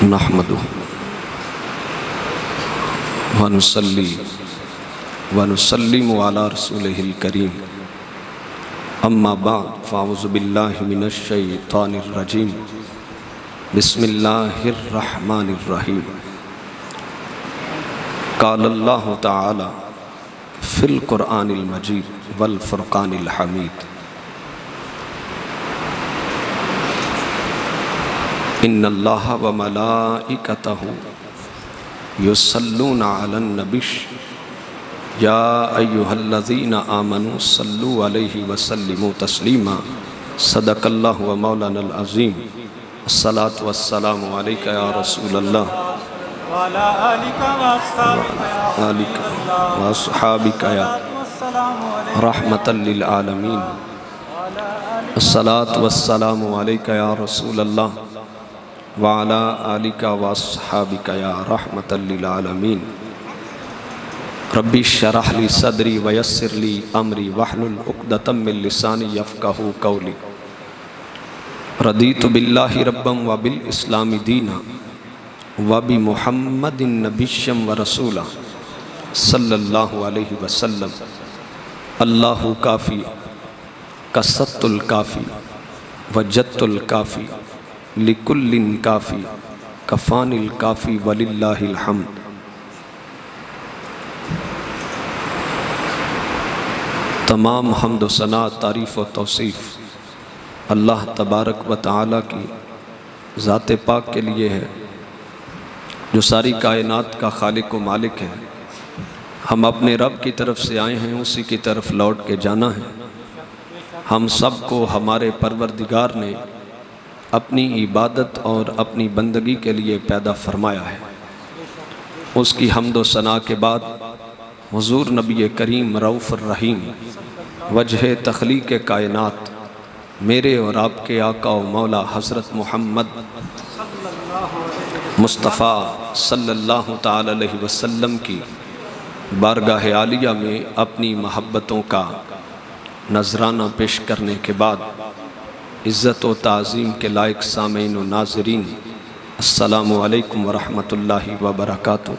नहमदुहु व नुसल्ली व नुसल्लिमु अला रसूलिहिल करीम अम्मा बाद फ़अऊज़ु बिल्लाहि मिनश शैतानिर रजीम बिस्मिल्लाहिर रहमानिर रहीम क़ाल अल्लाहु तआला फ़िल क़ुरआनिल मजीद वल फ़ुरक़ानिल हमीद इन्नल्लाह व मलाइकतहु युसल्लूना अलन नबिश या अय्युहल्लज़ीना आमनू सल्लु अलैहि व सल्लिमू तस्लीमा सदक़ल्लाहु व मौलानल अज़ीम अस्सलातु वस्सलामु अलैका या रसूलल्लाह व अला आलिका व अस्हाबिका या रहमतल लिल आलमीन अस्सलातु वस्सलामु अलैका या रसूलल्लाह व अला आलिका व अस्हाबिका या रहमतल लिल आलमीन रब्बि शरह ली सदरी व यस्सिर ली अमरी वहलुल उक़दतम मिन लिसानी यफ़क़हू क़ौली रदीतु बिल्लाहि रब्बन व बिल इस्लामी दीना व बि मुहम्मदिन नबिय्यन व रसूला सल्लल्लाहु अलैहि वसल्लम अल्लाहु काफ़ी कसत्तुल काफ़ी वजत्तुल काफ़ी लिकुल्लिन काफ़ी कफ़ानिल काफ़ी वलिल्लाहिल हम्द। तमाम हम्द व सना तारीफ़ व तौसीफ़ अल्लाह तबारक व तआला की ज़ात पाक के लिए है जो सारी कायनात का खालिक व मालिक है। हम अपने रब की तरफ से आए हैं, उसी की तरफ लौट के जाना है। हम सब को हमारे परवरदिगार ने अपनी इबादत और अपनी बंदगी के लिए पैदा फरमाया है। उसकी हम्द व सना के बाद हुज़ूर नबी करीम रऊफ़ुर रहीम वजह तख़लीक़ कायनात मेरे और आपके आका व मौला हज़रत मोहम्मद मुस्तफ़ा सल्लल्लाहु ताला अलैहि वसल्लम की बारगाह आलिया में अपनी महब्बतों का नजराना पेश करने के बाद इज़्ज़त व ताज़ीम के लायक सामीन व नाज़रीन अस्सलामु अलैकुम व रहमतुल्लाहि व बरकातुहू।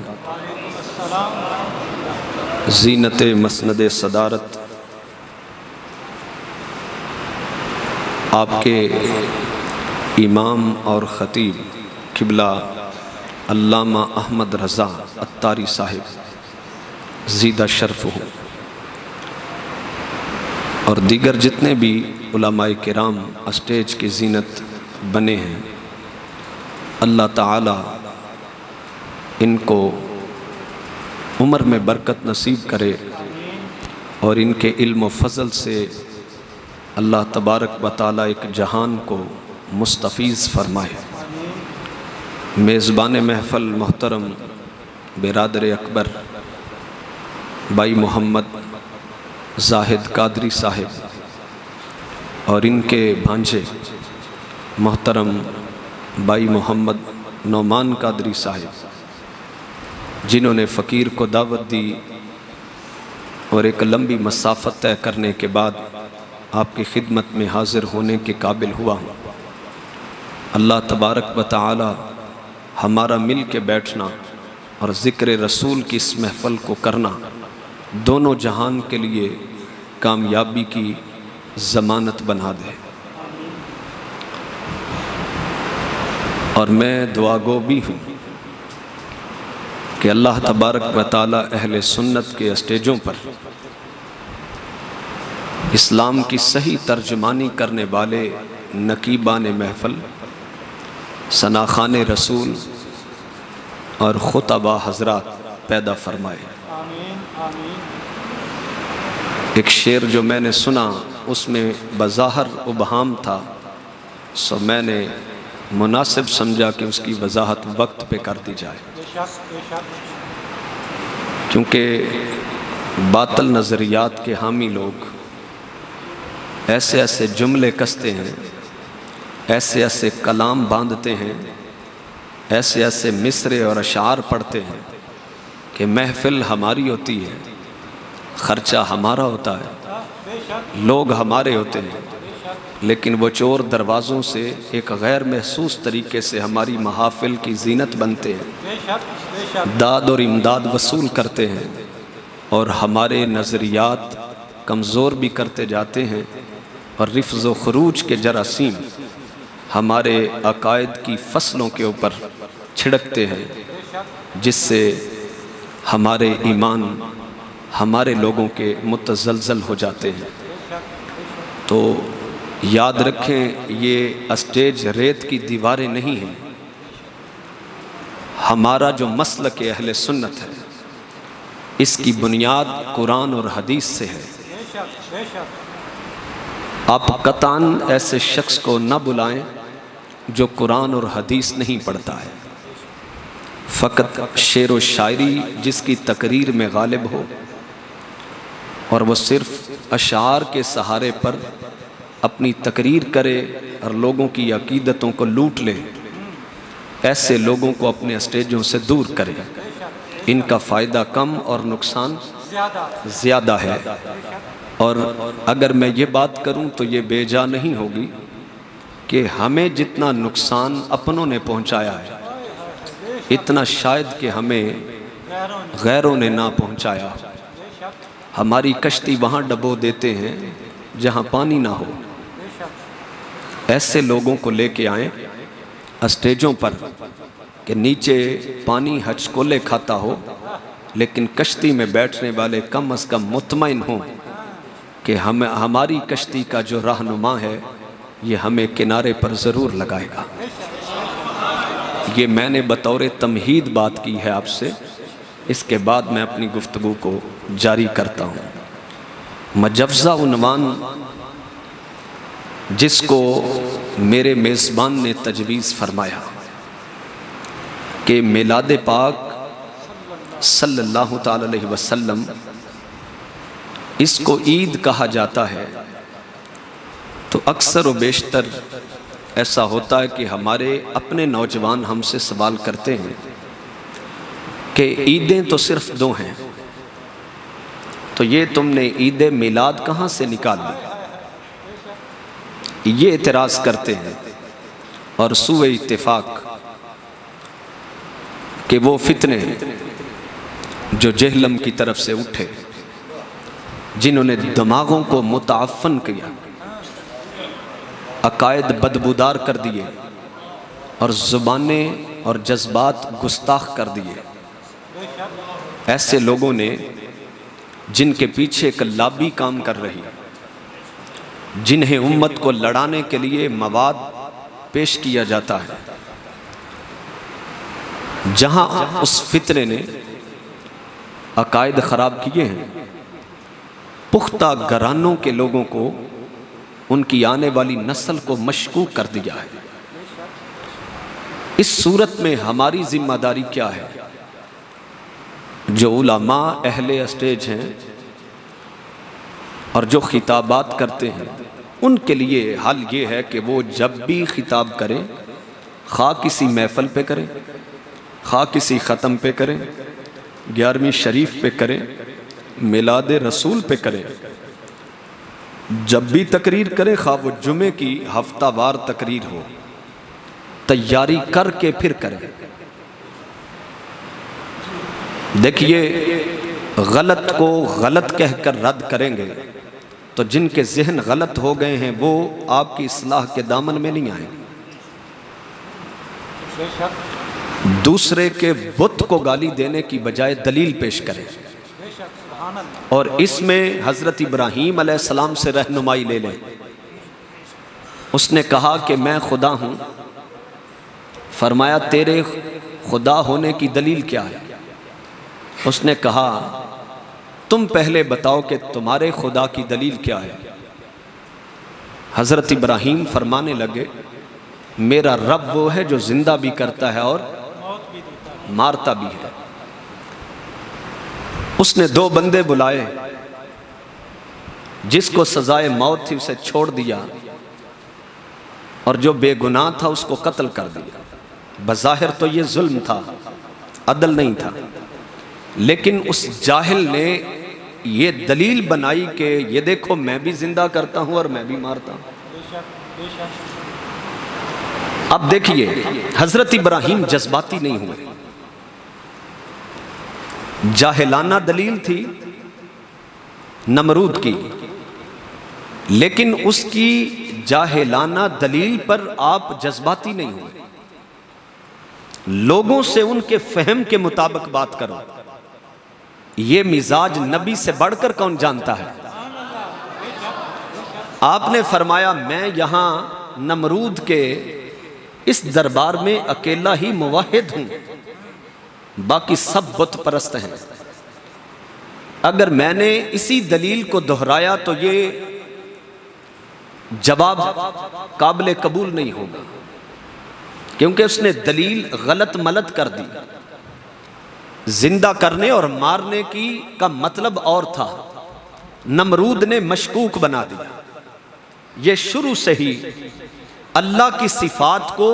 ज़ीनत मसनद सदारत आपके इमाम और ख़तीब क़िबला अल्लामा अहमद रज़ा अत्तारी साहिब ज़ीदा शर्फ़ हो और दीगर जितने भी उलमाए किराम स्टेज की ज़ीनत बने हैं, अल्लाह ताला इनको उम्र में बरकत नसीब करे और इनके इल्म व फ़ज़ल से अल्लाह तबारक व तआला एक जहान को मुस्तफ़ीज़ फरमाए। मेज़बान महफ़ल मोहतरम बिरादर अकबर भाई मोहम्मद ज़ाहिद कादरी साहिब और इनके भांजे मोहतरम भाई मोहम्मद नौमान कादरी साहिब, जिन्होंने फ़कीर को दावत दी और एक लंबी मसाफ़त तय करने के बाद आपकी खिदमत में हाज़िर होने के काबिल हुआ हूँ। अल्लाह तबारक व तआला हमारा मिल के बैठना और ज़िक्र रसूल की इस महफ़ल को करना दोनों जहान के लिए कामयाबी की ज़मानत बना दे। और मैं दुआगो भी हूँ कि अल्लाह तबारक व तआला अहले सुन्नत के स्टेजों पर इस्लाम की सही तर्जुमानी करने वाले नकीबान महफ़ल, सनाखान रसूल और खुतबा हज़रात पैदा फरमाए। एक शेर जो मैंने सुना उसमें बज़ाहर उबहाम था, सो मैंने मुनासिब समझा कि उसकी वजाहत वक्त पे कर दी जाए, क्योंकि बातिल नज़रियात के हामी लोग ऐसे ऐसे जुमले कसते हैं, ऐसे ऐसे कलाम बांधते हैं, ऐसे ऐसे मिसरे और अशार पढ़ते हैं कि महफ़िल हमारी होती है, ख़र्चा हमारा होता है, लोग हमारे होते हैं, लेकिन वो चोर दरवाज़ों से एक गैर महसूस तरीके से हमारी महाफिल की जीनत बनते हैं, दाद और इमदाद वसूल करते हैं और हमारे नज़रियात कमज़ोर भी करते जाते हैं और रिफ्ज़ व खरूज के जरासीम हमारे अकायद की फसलों के ऊपर छिड़कते हैं, जिससे हमारे ईमान हमारे लोगों के मुतज़लज़ल हो जाते हैं। तो याद रखें, ये स्टेज रेत की दीवारें नहीं हैं। हमारा जो मसलक अहले सुन्नत है, इसकी बुनियाद कुरान और हदीस से है। आप कतान ऐसे शख्स को न बुलाएं जो कुरान और हदीस नहीं पढ़ता है, फ़कत शेर व शायरी जिसकी तकरीर में गालिब हो और वो सिर्फ़ अशार के सहारे पर अपनी तकरीर करे और लोगों की अकीदतों को लूट ले, ऐसे लोगों को अपने स्टेजों से दूर करे। इनका फ़ायदा कम और नुकसान ज़्यादा है। और अगर मैं ये बात करूं तो ये बेजा नहीं होगी कि हमें जितना नुकसान अपनों ने पहुंचाया है, इतना शायद कि हमें गैरों ने ना पहुंचाया। हमारी कश्ती वहाँ डबो देते हैं जहाँ पानी ना हो। ऐसे लोगों को लेके आएं स्टेजों पर कि नीचे पानी हचकोले खाता हो, लेकिन कश्ती में बैठने वाले कम से कम मुतमईन हों कि हमारी कश्ती का जो रहनुमा है ये हमें किनारे पर ज़रूर लगाएगा। ये मैंने बतौर तमहीद बात की है आपसे। इसके बाद मैं अपनी गुफ्तगू को जारी करता हूँ। मजफ्ज़ा उन्वान जिसको मेरे मेज़बान ने तजवीज़ फरमाया कि मिलाद पाक सल्लल्लाहु ताला अलैहि वसल्लम, इसको ईद कहा जाता है, तो अक्सर व बेशतर ऐसा होता है कि हमारे अपने नौजवान हमसे सवाल करते हैं कि ईदें तो सिर्फ दो हैं, तो ये तुमने ईद मिलाद कहाँ से निकाल ली? ये एतराज़ करते हैं। और सूए इत्तिफाक कि वो फितने जो जहलम की तरफ से उठे, जिन्होंने दिमागों को मुताफ़न किया, अकायद बदबूदार कर दिए और ज़ुबानें और जज्बात गुस्ताख कर दिए, ऐसे लोगों ने जिनके पीछे एक लॉबी काम कर रही है, जिन्हें उम्मत को लड़ाने के लिए मवाद पेश किया जाता है, जहां उस फितने ने अकायद ख़राब किए हैं, पुख्ता घरानों के लोगों को, उनकी आने वाली नस्ल को मशकूक कर दिया है। इस सूरत में हमारी जिम्मेदारी क्या है? जो उलमा अहले स्टेज हैं और जो खिताबात करते हैं, उनके लिए हल ये है कि वो जब भी खिताब करें, खा किसी महफल पे करें, खा किसी ख़त्म पे करें, 11वीं शरीफ पे करें, मिलाद रसूल पे करें, जब भी तकरीर करें, खा वो जुमे की हफ्तावार तकरीर हो, तैयारी करके फिर करें। देखिए, गलत को गलत कहकर रद्द करेंगे तो जिनके जहन गलत हो गए हैं वो आपकी इस्लाह के दामन में नहीं आएंगे। दूसरे के बुत को गाली देने की बजाय दलील पेश करें और इसमें हज़रत इब्राहीम अलैहिस्सलाम से रहनुमाई ले लें। उसने कहा कि मैं खुदा हूँ। फरमाया तेरे खुदा होने की दलील क्या है? उसने कहा तुम पहले बताओ कि तुम्हारे खुदा की दलील क्या है। हज़रत इब्राहीम फरमाने लगे मेरा रब वो है जो जिंदा भी करता है और मारता भी है। उसने दो बंदे बुलाए, जिसको सजाए मौत थी उसे छोड़ दिया और जो बेगुनाह था उसको कत्ल कर दिया। बज़ाहिर तो ये जुल्म था, अदल नहीं था, लेकिन उस जाहिल ने ये दलील बनाई कि ये देखो मैं भी जिंदा करता हूँ और मैं भी मारता हूँ। अब देखिए, हजरत इब्राहिम जज्बाती नहीं हुए। जाहिलाना दलील थी नमरूद की, लेकिन उसकी जाहिलाना दलील पर आप जज्बाती नहीं हुए। लोगों से उनके फहम के मुताबिक बात करो। ये मिजाज नबी से बढ़कर कौन जानता है? आपने फरमाया मैं यहां नमरूद के इस दरबार में अकेला ही मुवाहिद हूं, बाकी सब बुत परस्त हैं। अगर मैंने इसी दलील को दोहराया तो ये जवाब काबिल कबूल नहीं होगा, क्योंकि उसने दलील गलत मलत कर दी। जिंदा करने और मारने की का मतलब और था, नमरूद ने मशकूक बना दिया। ये शुरू से ही अल्लाह की सिफात को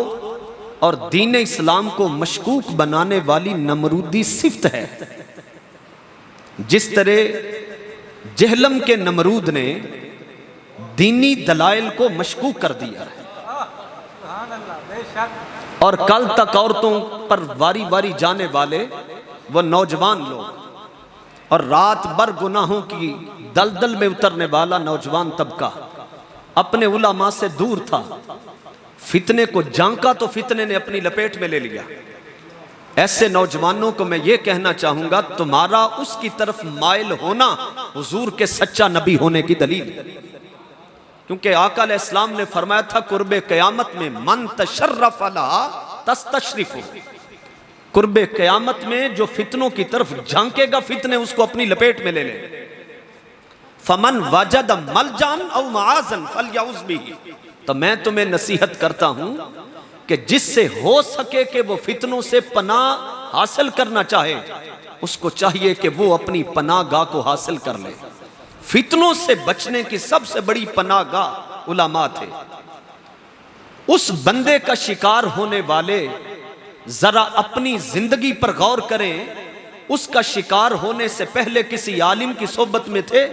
और दीन इस्लाम को मशकूक बनाने वाली नमरूदी सिफ्त है। जिस तरह जहलम के नमरूद ने दीनी दलाइल को मशकूक कर दिया है, और कल तक औरतों पर वारी वारी जाने वाले वो नौजवान लोग और रात भर गुनाहों की दलदल में उतरने वाला नौजवान तबका अपने उलमा से दूर था। फितने को झांका तो फितने ने अपनी लपेट में ले लिया। ऐसे नौजवानों को मैं ये कहना चाहूंगा, तुम्हारा उसकी तरफ माइल होना हुजूर के सच्चा नबी होने की दलील, क्योंकि आका अलैहिस्सलाम ने फरमाया था कुर्बे क़यामत में मन तशर्रफ अला तस्तशरिफु, कुर्बे क़यामत में जो फितनों की तरफ झांकेगा फितने उसको अपनी लपेट में ले ले। फमन वजद मलजान औ मआज़न फलयउज़ बिही, तो मैं तुम्हें नसीहत करता हूं कि जिससे हो सके कि वो फितनों से पनाह हासिल करना चाहे, उसको चाहिए कि वो अपनी पनाहगाह को हासिल कर ले। फितनों से बचने की सबसे बड़ी पनाहगाह उलमा थे। उस बंदे का शिकार होने वाले जरा अपनी जिंदगी पर गौर करें, उसका शिकार होने से पहले किसी आलिम की सोबत में थे।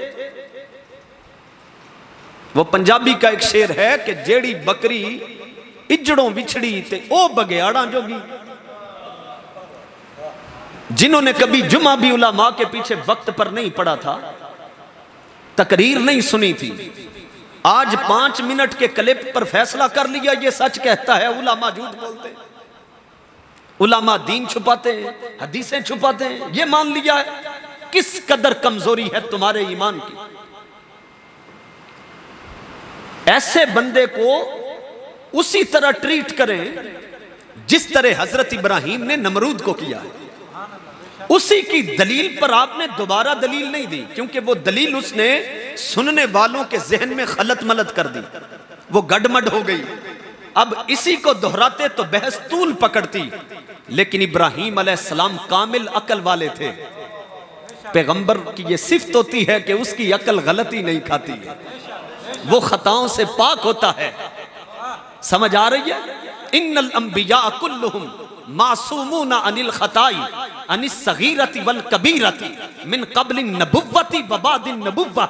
वो पंजाबी का एक शेर है कि जेड़ी बकरी इजड़ों बिछड़ी ते ओ बगेयाड़ा जोगी। जिन्होंने कभी जुमा भी उलमा के पीछे वक्त पर नहीं पढ़ा था, तकरीर नहीं सुनी थी, आज 5 मिनट के क्लिप पर फैसला कर लिया ये सच कहता है, उलमा झूठ बोलते हैं, उलमा दीन छुपाते हैं, हदीसें छुपाते हैं, ये मान लिया है। किस कदर कमजोरी है तुम्हारे ईमान की। ऐसे बंदे को उसी तरह ट्रीट करें जिस तरह हजरत इब्राहिम ने नमरूद को किया है। उसी की दलील पर आपने दोबारा दलील नहीं दी, क्योंकि वो दलील उसने सुनने वालों के जहन में खलत मलत कर दी, वो गड़मड़ हो गई। अब इसी को दोहराते तो बहस तूल पकड़ती। लेकिन इब्राहिम अलैहिस्सलाम कामिल अकल वाले थे। पैगंबर की ये सिफ्त होती है कि उसकी अकल गलती नहीं खाती है, वो खताओं से पाक होता है। समझ आ रही है? इन्नल अंबिया कुल्लुहुम मासूमून अनिल खताई अनिस सगीरति वल कबीरति मिन क़ब्ल नबुव्वति व बाद नबुव्वा।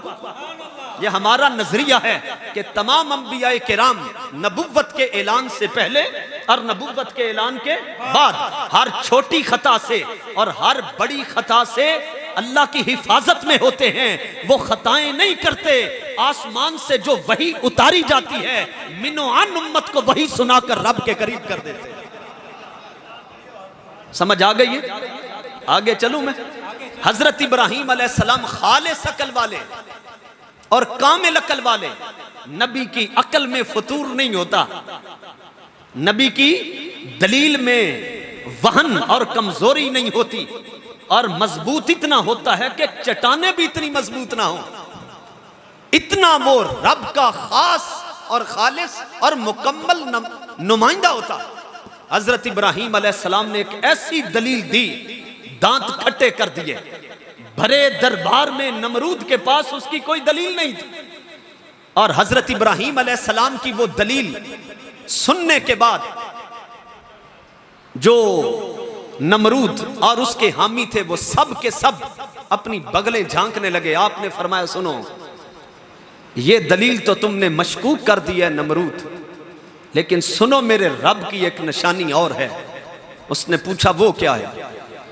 यह हमारा नजरिया है कि तमाम अंबिया किराम नबुव्वत के ऐलान से पहले और नबुव्वत के ऐलान के बाद हर छोटी खता से और हर बड़ी खता से अल्लाह की हिफाजत में होते हैं। वो खताएं नहीं करते। आसमान से जो वही उतारी जाती है, मिनो आन उम्मत को वही सुनाकर रब के करीब कर देते हैं। समझ आ गई है? आगे चलूं मैं। हजरत इब्राहिम अलैहिस्सलाम खालिस अकल वाले और कामिल अकल वाले। नबी की अकल में फतूर नहीं होता, नबी की दलील में वहन और कमजोरी नहीं होती, और मजबूत इतना होता है कि चट्टानें भी इतनी मजबूत ना हो, इतना वो रब का खास और खालिस और मुकम्मल नुमाइंदा होता। हजरत इब्राहिम अलैहिस्सलाम ने एक ऐसी दलील दी, दांत खट्टे कर दिए। भरे दरबार में नमरूद के पास उसकी कोई दलील नहीं थी, और हजरत इब्राहिम अलैहिस्सलाम की वो दलील सुनने के बाद जो नमरूद और उसके हामी थे वो सब के सब अपनी बगलें झांकने लगे। आपने फरमाया सुनो, ये दलील तो तुमने मशकूक कर दी है नमरूद, लेकिन सुनो मेरे रब की एक निशानी और है। उसने पूछा वो क्या है?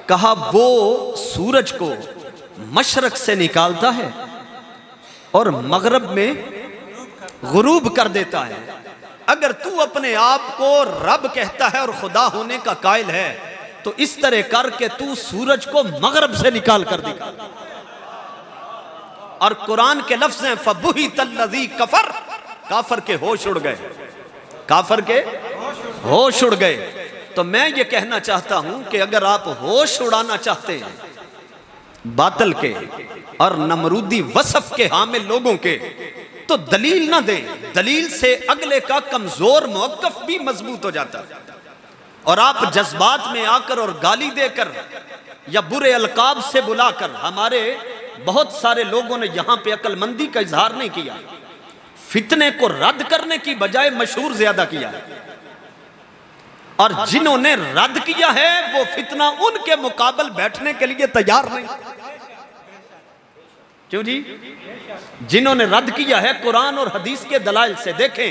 कहा वो सूरज को मशरक से निकालता है और मगरब में गुरूब कर देता है। अगर तू अपने आप को रब कहता है और खुदा होने का कायल है तो इस तरह कर के तू सूरज को मगरब से निकाल कर दिखा। और कुरान के लफ्ज़ हैं फबुहितल्लज़ी कफर, काफर के होश उड़ गए, काफर के होश उड़ गए। तो मैं ये कहना चाहता हूं कि अगर आप होश उड़ाना चाहते हैं बातिल के और नमरूदी वसफ के हामिल लोगों के, तो दलील ना दें। दलील से अगले का कमजोर मौक़िफ़ भी मजबूत हो जाता है। और आप जज्बात में आकर और गाली देकर या बुरे अलकाब से बुलाकर, हमारे बहुत सारे लोगों ने यहां पे अक्लमंदी का इजहार नहीं किया, फितने को रद्द करने की बजाय मशहूर ज्यादा किया। और जिन्होंने रद्द किया है वो फितना उनके मुकाबल बैठने के लिए तैयार नहीं। क्यों जी? जिन्होंने रद्द किया है कुरान और हदीस के दलाइल से, देखें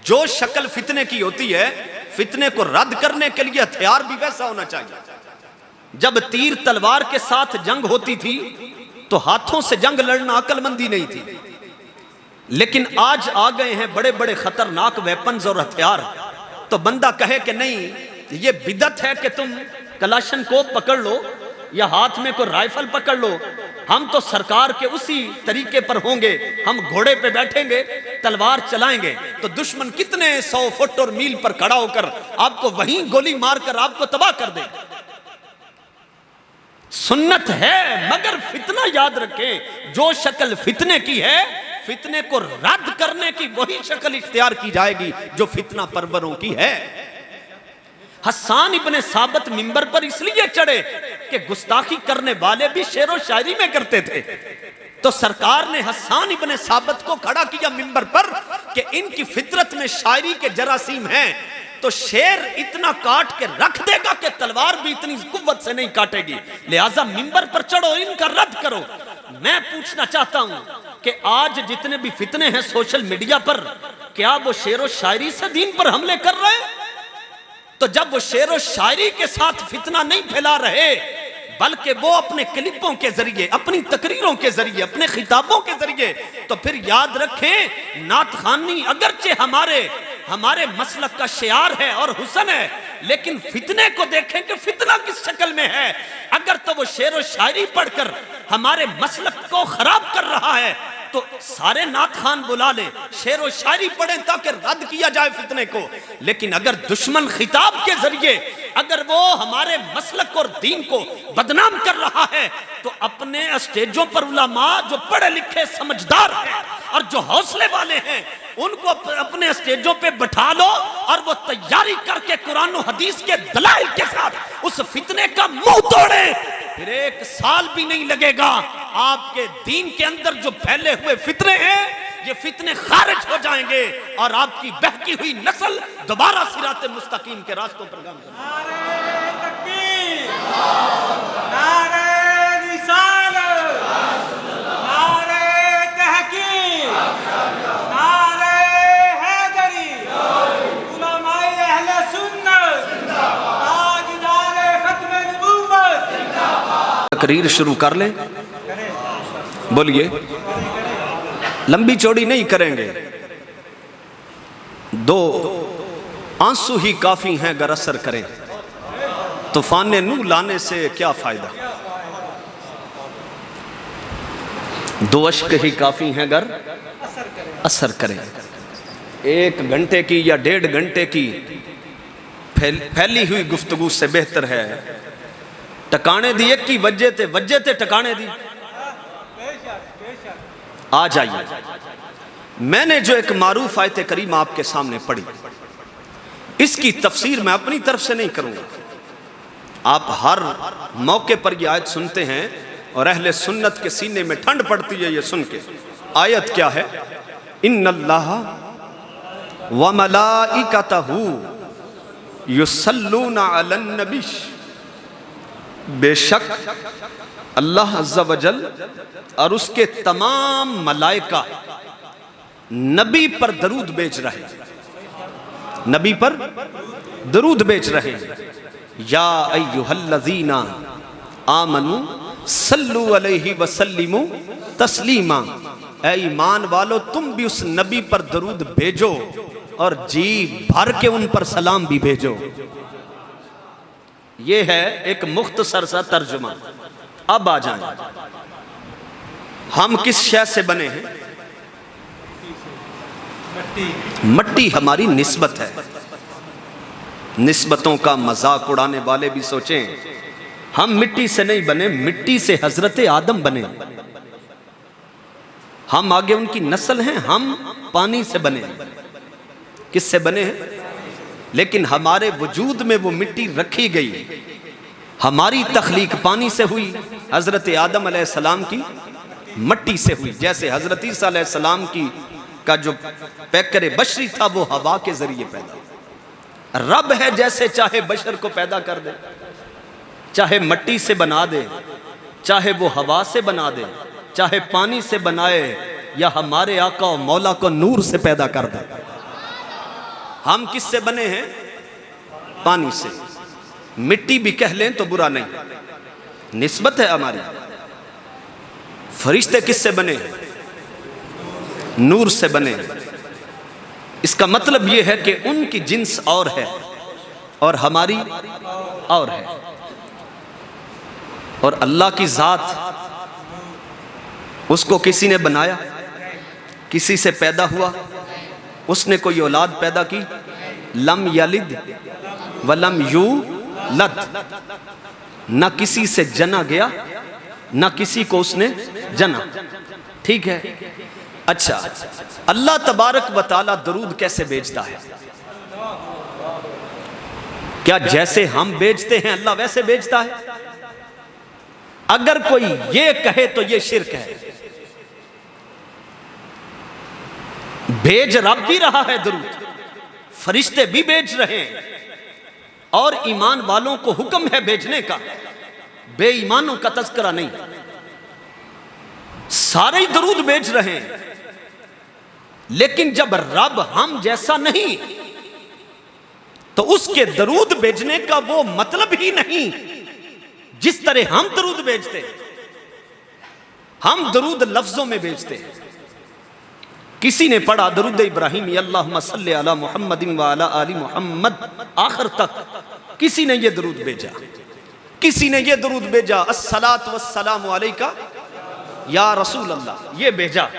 जो शक्ल फितने की होती है, फितने को रद्द करने के लिए हथियार भी वैसा होना चाहिए। जब तीर तलवार के साथ जंग होती थी तो हाथों से जंग लड़ना अक्लमंदी नहीं थी, लेकिन आज आ गए हैं बड़े बड़े खतरनाक वेपन्स और हथियार। तो बंदा कहे कि नहीं ये बिदत है कि तुम कलाशन को पकड़ लो या हाथ में कोई राइफल पकड़ लो, हम तो सरकार के उसी तरीके पर होंगे, हम घोड़े पे बैठेंगे, तलवार चलाएंगे तो दुश्मन कितने 100 फुट और मील पर खड़ा होकर आपको वहीं गोली मारकर आपको तबाह कर दे। सुन्नत है, मगर फितना याद रखें, जो शक्ल फितने की है, फितने को रद्द करने की वही शक्ल इख्तियार की जाएगी जो फितना परवरों की है। हसन इब्ने साबित मिंबर पर इसलिए चढ़े कि गुस्ताखी करने वाले भी शेर और शायरी में करते थे। तो सरकार ने हसन इब्ने साबित को खड़ा किया मिंबर पर कि इनकी फितरत में शायरी के जरासीम हैं, तो शेर इतना काट के रख देगा कि तलवार भी इतनी कुव्वत से नहीं काटेगी, लिहाजा मिंबर पर चढ़ो, इनका रद्द करो। मैं पूछना चाहता हूं कि आज जितने भी फितने हैं सोशल मीडिया पर, क्या वो शेर और शायरी से दीन पर हमले कर रहे हैं? तो जब वो शेर और शायरी के साथ फितना नहीं फैला रहे, बल्कि वो अपने क्लिपों के जरिए, अपनी तकरीरों के जरिए, अपने खिताबों के जरिए, तो फिर याद रखें नात खानी अगरचे हमारे मसलक का शियार है और हुसन है, लेकिन फितने को देखें कि फितना किस शक्ल में है। अगर तो वो शेर और शायरी पढ़कर हमारे मसलक को खराब कर रहा है तो सारे नात खान बुला ले, शेर और शायरी पढ़ें ताकि रद्द किया जाए फितने को। लेकिन अगर दुश्मन खिताब के जरिए अगर वो हमारे मसलक और दीन को बदनाम कर रहा है तो अपने स्टेजों पर उलमा जो पढ़े लिखे समझदार हैं और जो हौसले वाले हैं उनको अपने स्टेजों पे बैठा लो और वो तैयारी करके कुरान और हदीस के दलाइल के साथ उस फितने का मुंह तोड़े। फिर 1 साल भी नहीं लगेगा, आपके दीन के अंदर जो फैले हुए फितने हैं ये फितने खारिज हो जाएंगे और आपकी बहकी हुई नस्ल दोबारा सिराते मुस्तकीम के रास्तों पर गाम करेगी। नारे तकबीर, नारे रिसालत, नारे तहकीक, नारे हैदरी, उलमाए अहले सुन्नत, ताजदारे खत्मे नबूवत। तकरीर शुरू कर लें, बोलिए। लंबी चौड़ी नहीं करेंगे, 2 आंसू ही काफी हैं अगर असर करें, तूफान नू लाने से क्या फायदा। 2 अश्क ही काफी हैं अगर असर करें। 1 घंटे की या 1.5 घंटे की फैली हुई गुफ्तगू से बेहतर है टकाने दी एक की वजह ते टकाने दी। आ जाइए, मैंने जो एक मारूफ आयत करीम आपके सामने पढ़ी, इसकी तफसीर मैं अपनी तरफ से नहीं करूंगा। आप हर मौके पर यह आयत सुनते हैं और अहले सुन्नत के सीने में ठंड पड़ती है ये सुन के। आयत क्या है? इन्नल्लाह व मलाइकतहू युसल्लूना अलन नबी, बेशक अल्लाह अज़्ज़ा वजल और उसके तमाम मलाइका नबी पर दरूद बेच रहे, नबी पर दरूद बेच रहे। या अय्युहल्लज़ीना आमनू सल्लु अलैहि वसल्लिमू तस्लीमा, ऐ ईमान वालो तुम भी उस नबी पर दरूद भेजो और जी भर के उन पर सलाम भी भेजो। ये है एक मुख्तसर सा तर्जुमा। अब आ जाएं, हम किस शय से बने हैं? मट्टी हमारी निस्बत है। निस्बतों का मजाक उड़ाने वाले भी सोचें, हम मिट्टी से नहीं बने, मिट्टी से हजरत आदम बने। हम आगे उनकी नस्ल हैं, हम पानी से बने। किससे बने हैं? लेकिन हमारे वजूद में वो मिट्टी रखी गई। हमारी तख्लीक पानी से हुई, हजरत आदम अलैहिस्सलाम की मट्टी से हुई। जैसे हजरत ईसा अलैहिस्सलाम की का जो पैकर बशरी था वो हवा के जरिए पैदा। रब है जैसे चाहे बशर को पैदा कर दे, चाहे मट्टी से बना दे, चाहे वो हवा से बना दे, चाहे पानी से बनाए, या हमारे आका और मौला को नूर से पैदा कर दे। हम किससे बने हैं? पानी से। मिट्टी भी कह लें तो बुरा नहीं, निस्बत है हमारी। फरिश्ते किससे बने? नूर से बने। इसका मतलब यह है कि उनकी जिन्स और है और हमारी और है। और अल्लाह की जात, उसको किसी ने बनाया, किसी से पैदा हुआ, उसने कोई औलाद पैदा की। लम यलिद वलम यूलद, न किसी से जना गया न किसी को उसने जना। ठीक है। अच्छा, अल्लाह तबारक व तआला दरूद कैसे भेजता है? क्या जैसे हम भेजते हैं अल्लाह वैसे भेजता है? अगर कोई ये कहे तो ये शिर्क है। भेज रब भी रहा है दरूद, फरिश्ते भी भेज रहे हैं, और ईमान वालों को हुक्म है भेजने का, बेईमानों का तज़किरा नहीं। सारे ही दरूद भेज रहे हैं, लेकिन जब रब हम जैसा नहीं तो उसके दरूद भेजने का वो मतलब ही नहीं जिस तरह हम दरूद भेजते हैं। हम दरूद लफ्जों में भेजते हैं। किसी ने पढ़ा दरूद इब्राहिमी अल्लाहुम्मा सल्ली अला मुहम्मदिन व अला आलि मुहम्मद आखिर तक, किसी ने ये दरूद भेजा। किसी ने ये दरूद भेजा अस्सलातु वस्सलामु अलैका या रसूल अल्लाह, ये भेजा।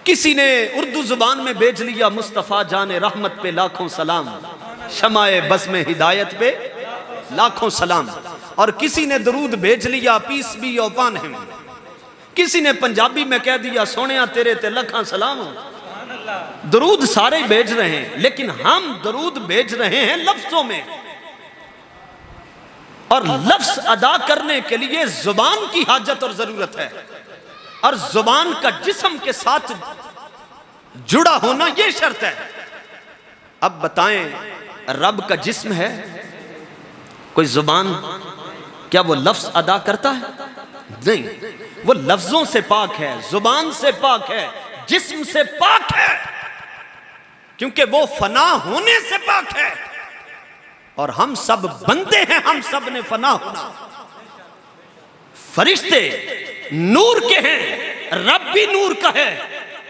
किसी ने उर्दू जुबान में भेज लिया मुस्तफ़ा जाने रहमत पे लाखों सलाम, शमाए बज़ में हिदायत पे लाखों सलाम। और किसी ने दरूद भेज लिया पीस बी ओपान हिम। किसी ने पंजाबी में कह दिया सोनिया तेरे ते लखां सलाम। दरूद सारे भेज रहे हैं, लेकिन हम दरूद भेज रहे हैं लफ्जों में। और लफ्ज अदा करने के लिए जुबान की हाजत और जरूरत है, और जुबान का जिस्म के साथ जुड़ा होना यह शर्त है। अब बताएं, रब का जिस्म है कोई जुबान, क्या वो लफ्ज अदा करता है? नहीं, वो लफ्जों से पाक है, जुबान से पाक है, जिस्म से पाक है, क्योंकि वो फना होने से पाक है। और हम सब बंदे हैं, हम सब ने फना होना। फरिश्ते नूर के हैं, रब भी नूर का है,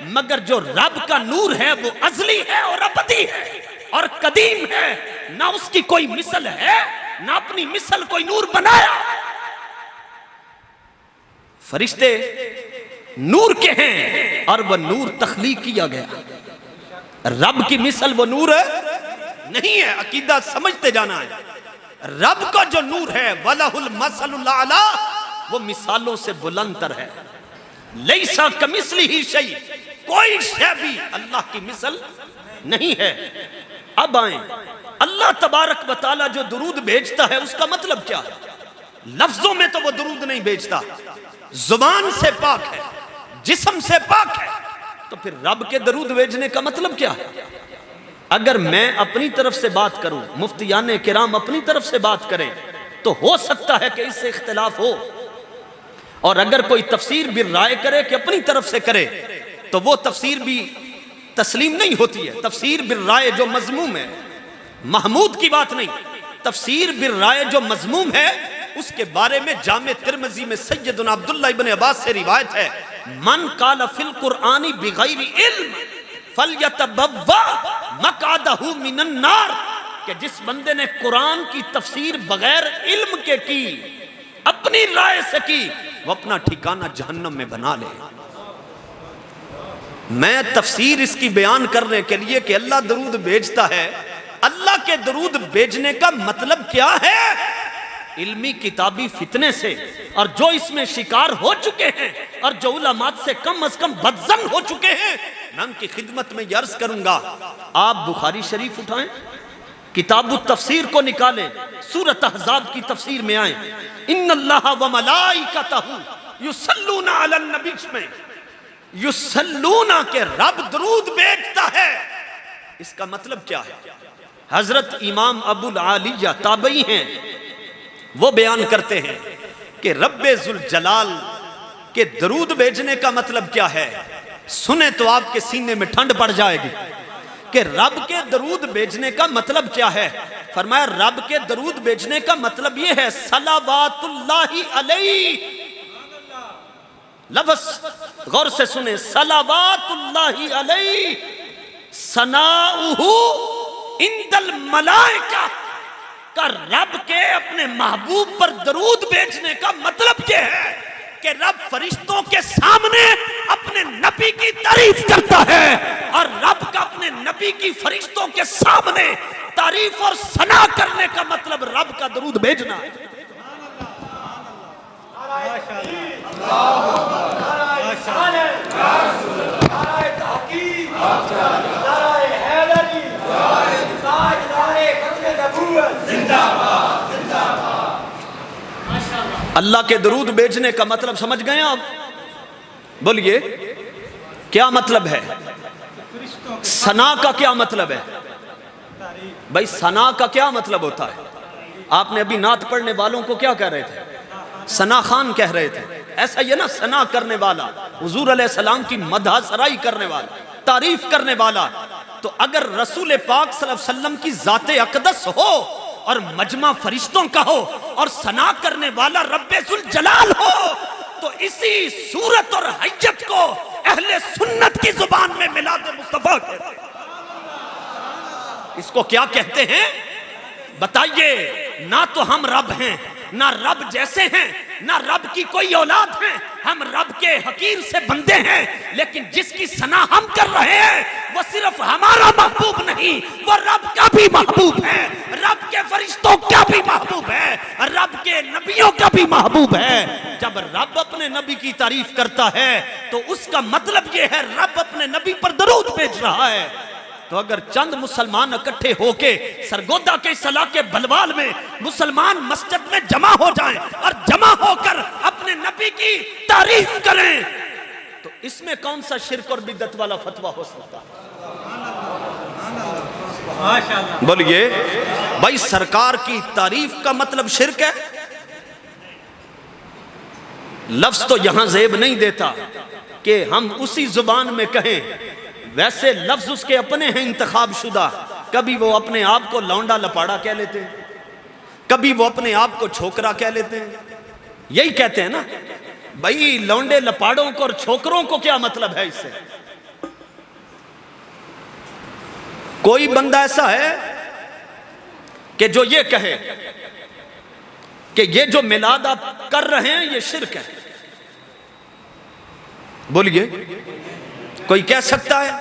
मगर जो रब का नूर है वो अजली है और अबदी है और कदीम है। ना उसकी कोई मिसल है, ना अपनी मिसल कोई नूर बनाया। फरिश्ते नूर के हैं और वह नूर तख्लीक किया गया। रब की मिसल वो नूर नहीं है। अकीदा समझते जाना है। रब का जो नूर है वलहुल मसलुल आला, वो मिसालों से बुलंदतर है। लैसा कमिस्लिही शै, कोई शय भी अल्लाह की मिसल नहीं है। अब आए, अल्लाह तबारक व तआला जो दुरूद भेजता है उसका मतलब क्या है? लफ्जों में तो वो दुरूद नहीं भेजता, जुबान से पाक है, जिस्म से पाक है। तो फिर रब के दरूद भेजने का मतलब क्या है? अगर मैं अपनी तरफ से बात करूं, मुफ्तियाने किराम अपनी तरफ से बात करें, तो हो सकता है कि इससे इख्तिलाफ हो। और अगर कोई तफसीर भी राय करे कि अपनी तरफ से करे, तो वो तफसीर भी तस्लीम नहीं होती है। तफसीर बिल राय जो मजमूम है, महमूद की बात नहीं, तफसीर बिल राय जो मजमूम है उसके बारे में जामे तिरमिज़ी में सैयदना अब्दुल्लाह इब्न अब्बास से रिवायत है, मन काला फिल कुरआनी बिगैरि इल्म फलयतबव्वा मक़अदहु मिनन नार, कि जिस बंदे ने कुरान की तफसीर बगैर इल्म के की, अपनी राय से की, वो अपना ठिकाना जहन्नम में बना ले। मैं तफसीर इसकी बयान करने के लिए कि अल्लाह दरूद भेजता है, अल्लाह के दरूद भेजने का मतलब क्या है? इल्मी किताबी फितने से, और जो इसमें शिकार हो चुके हैं और जो उलमात से कम अज कम बदजन हो चुके हैं, मैं उनकी खिदमत में अर्ज करूंगा, आप बुखारी शरीफ उठाएं, किताबु तफसीर को निकालें, सूरत अहज़ाब की तफसीर में आए, इन्नल्लाह व मलाइकतहु युसल्लूना अलन नबी में युसल्लूना के रब दरूद भेजता है। इसका मतलब क्या है? हजरत इमाम अबुल आलिया ताबई हैं, वो बयान करते हैं कि रब्बे जुल जलाल के दरूद भेजने का मतलब क्या है। सुने तो आपके सीने में ठंड पड़ जाएगी कि रब के दरूद भेजने का मतलब क्या है। फरमाया रब के दरूद भेजने का मतलब यह है सलावातुल्लाहि अलैहि, लफ्ज़ गौर से सुने, सलावातुल्लाहि अलैहि सनाउहु इंदल मलाइका का रब के अपने महबूब पर दरूद भेजने का मतलब यह है कि रब फरिश्तों के सामने अपने नबी की तारीफ करता है, और रब का अपने नबी की फरिश्तों के सामने तारीफ और सना करने का मतलब रब का दरूद भेजना है। अल्लाह के दरूद भेजने का मतलब समझ गए आप? बोलिए क्या मतलब है? सना का क्या मतलब है भाई? सना का क्या मतलब होता है? आपने अभी नात पढ़ने वालों को क्या कह रहे थे? सना खान कह रहे थे, ऐसा ही है ना, सना करने वाला, हुजूर अलैहिस्सलाम की मदह सराई करने वाला, तारीफ करने वाला। तो अगर रसूल पाक सल्लल्लाहु अलैहि वसल्लम की जाते अक़दस हो और मजमा फरिश्तों का हो और सना करने वाला रब्बे जुल जलाल हो, तो इसी सूरत और हैयत को अहले सुन्नत की जुबान में मिलाद मुस्तफा कहते हैं। इसको क्या कहते हैं बताइए? ना तो हम रब हैं, ना रब जैसे हैं, ना रब की कोई औलाद है, हम रब के हकीर से बंदे हैं, लेकिन जिसकी सना हम कर रहे हैं वो सिर्फ हमारा महबूब नहीं, वो रब का भी महबूब है, रब के फरिश्तों का भी महबूब है, रब के नबियों का भी महबूब है। जब रब अपने नबी की तारीफ करता है तो उसका मतलब ये है रब अपने नबी पर दरूद भेज रहा है। तो अगर चंद मुसलमान इकट्ठे होके सरगोदा के सलाह के बलवाल में मुसलमान मस्जिद में जमा हो जाएं और जमा होकर अपने नबी की तारीफ करें, तो इसमें कौन सा शिर्क और बिदअत वाला फतवा हो सकता है? बोलिए भाई, सरकार की तारीफ का मतलब शिर्क है? लफ्ज तो यहां जेब नहीं देता कि हम उसी जुबान में कहें, वैसे लफ्ज उसके अपने हैं इंतखाब शुदा। कभी वो अपने आप को लौंडा लपाड़ा कह लेते हैं, कभी वो अपने आप को छोकरा कह लेते हैं। यही कहते हैं ना भाई, लौंडे लपाड़ों को और छोकरों को क्या मतलब है इससे? कोई बंदा ऐसा है कि जो ये कहे कि ये जो मिलाद आप कर रहे हैं ये शिर्क है? बोलिए कोई कह सकता है?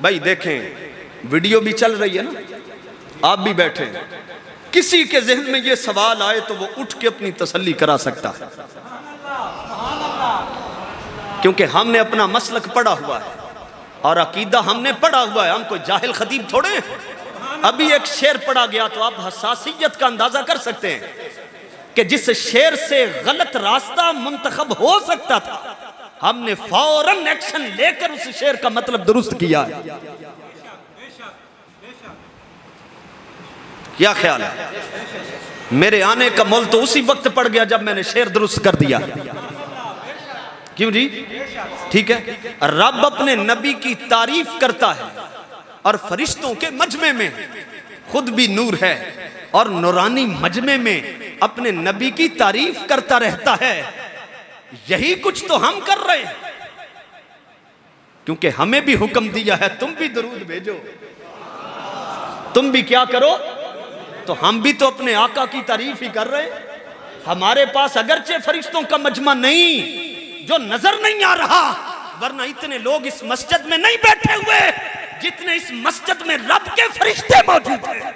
भाई देखें, वीडियो भी चल रही है ना, आप भी बैठे हैं, किसी के जहन में ये सवाल आए तो वो उठ के अपनी तसल्ली करा सकता है, क्योंकि हमने अपना मसलक पढ़ा हुआ है और अकीदा हमने पढ़ा हुआ है, हम कोई जाहिल खतीब थोड़े हैं। अभी एक शेर पढ़ा गया तो आप हसासियत का अंदाजा कर सकते हैं कि जिस शेर से गलत रास्ता मुंतखब हो सकता था, हमने फौरन एक्शन लेकर उस शेर का मतलब दुरुस्त किया है। क्या ख्याल है? मेरे आने का मोल तो उसी वक्त पड़ गया जब मैंने शेर दुरुस्त कर दिया। क्यों जी? ठीक है, रब अपने नबी की तारीफ करता है और फरिश्तों के मजमे में खुद भी नूर है और नूरानी मजमे में अपने नबी की तारीफ करता रहता है। यही कुछ तो हम कर रहे हैं, क्योंकि हमें भी हुक्म दिया है तुम भी दरूद भेजो, तुम भी क्या करो, तो हम भी तो अपने आका की तारीफ ही कर रहे हैं। हमारे पास अगरचे फरिश्तों का मजमा नहीं जो नजर नहीं आ रहा, वरना इतने लोग इस मस्जिद में नहीं बैठे हुए जितने इस मस्जिद में रब के फरिश्ते मौजूद हैं।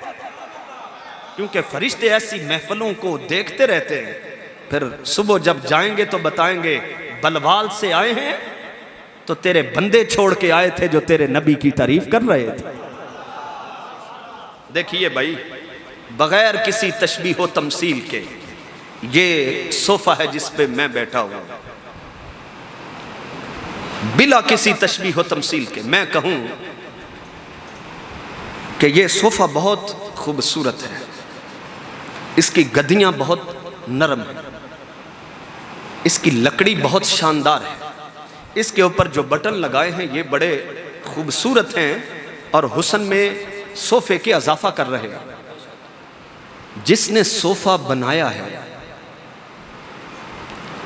क्योंकि फरिश्ते ऐसी महफिलों को देखते रहते हैं, फिर सुबह जब जाएंगे तो बताएंगे बलवाल से आए हैं तो तेरे बंदे छोड़ के आए थे जो तेरे नबी की तारीफ कर रहे थे। देखिए भाई, बगैर किसी तशबीह व तमसील के ये सोफा है जिस पे मैं बैठा हुआ, बिला किसी तशबीह व तमसील के मैं कहूं कि ये सोफा बहुत खूबसूरत है, इसकी गद्दियां बहुत नरम है, इसकी लकड़ी बहुत शानदार है, इसके ऊपर जो बटन लगाए हैं ये बड़े खूबसूरत हैं और हुस्न में सोफे के इजाफा कर रहे हैं। जिसने सोफा बनाया है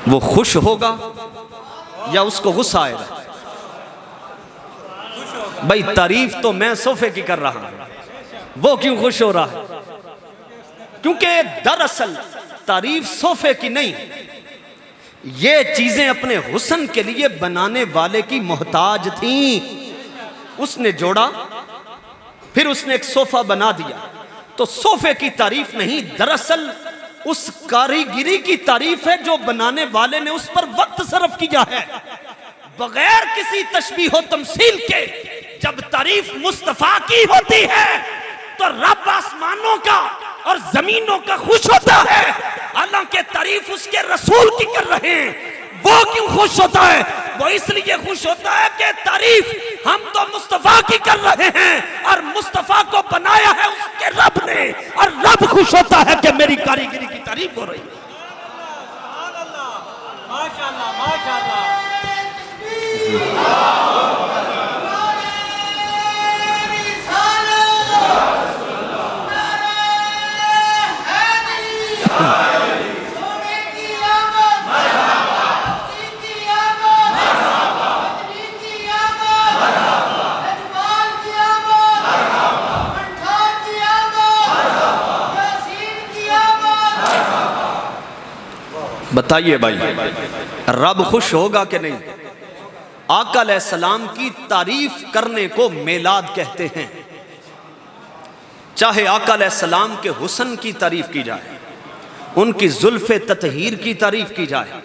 वो खुश होगा या उसको गुस्सा आएगा? भाई तारीफ तो मैं सोफे की कर रहा हूं, वो क्यों खुश हो रहा है? क्योंकि दरअसल तारीफ सोफे की नहीं, ये चीजें अपने हुस्न के लिए बनाने वाले की मोहताज थी। उसने जोड़ा, फिर उसने एक सोफा बना दिया। तो सोफे की तारीफ नहीं, दरअसल उस कारीगिरी की तारीफ है जो बनाने वाले ने उस पर वक्त सर्फ किया है। बगैर किसी तशबीह व तमसील के जब तारीफ मुस्तफा की होती है तो रब आसमानों का और जमीनों का खुश होता है। हालांकि तारीफ उसके रसूल की कर रहे हैं, वो क्यों खुश होता है? वो इसलिए खुश होता है कि तारीफ हम तो मुस्तफा की कर रहे हैं और मुस्तफा को बनाया है उसके रब ने, और रब खुश होता है कि मेरी कारीगरी की तारीफ हो रही है। माशाअल्लाह माशाअल्लाह। बताइए भाई, रब खुश होगा कि नहीं? आका अलैहिस्सलाम की तारीफ करने को मेलाद कहते हैं। चाहे आका अलैहिस्सलाम के हुस्न की तारीफ की जाए, उनकी जुल्फे ततहीर की तारीफ की जाए,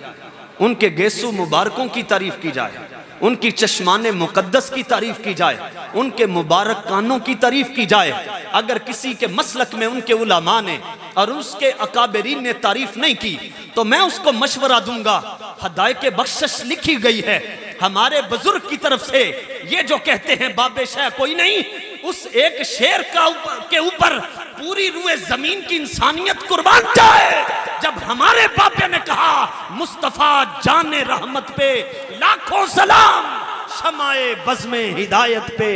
उनके गेसू मुबारकों की तारीफ की जाए, उनकी चश्माने मुकद्दस की तारीफ की जाए, उनके मुबारक कानों की तारीफ की जाए। अगर किसी के मसलक में उनके उलमा ने और उसके अकाबरीन ने तारीफ नहीं की तो मैं उसको मशवरा दूंगा। हदायत बख्शिश लिखी गई है हमारे बुजुर्ग की तरफ से, ये जो कहते हैं बाबे शाह कोई नहीं, उस एक शेर के ऊपर पूरी रूए जमीन की इंसानियत कुर्बान जाए। जब हमारे बाबे ने कहा मुस्तफा जाने रहमत पे लाखों सलाम, शमाए बज़्मे हिदायत पे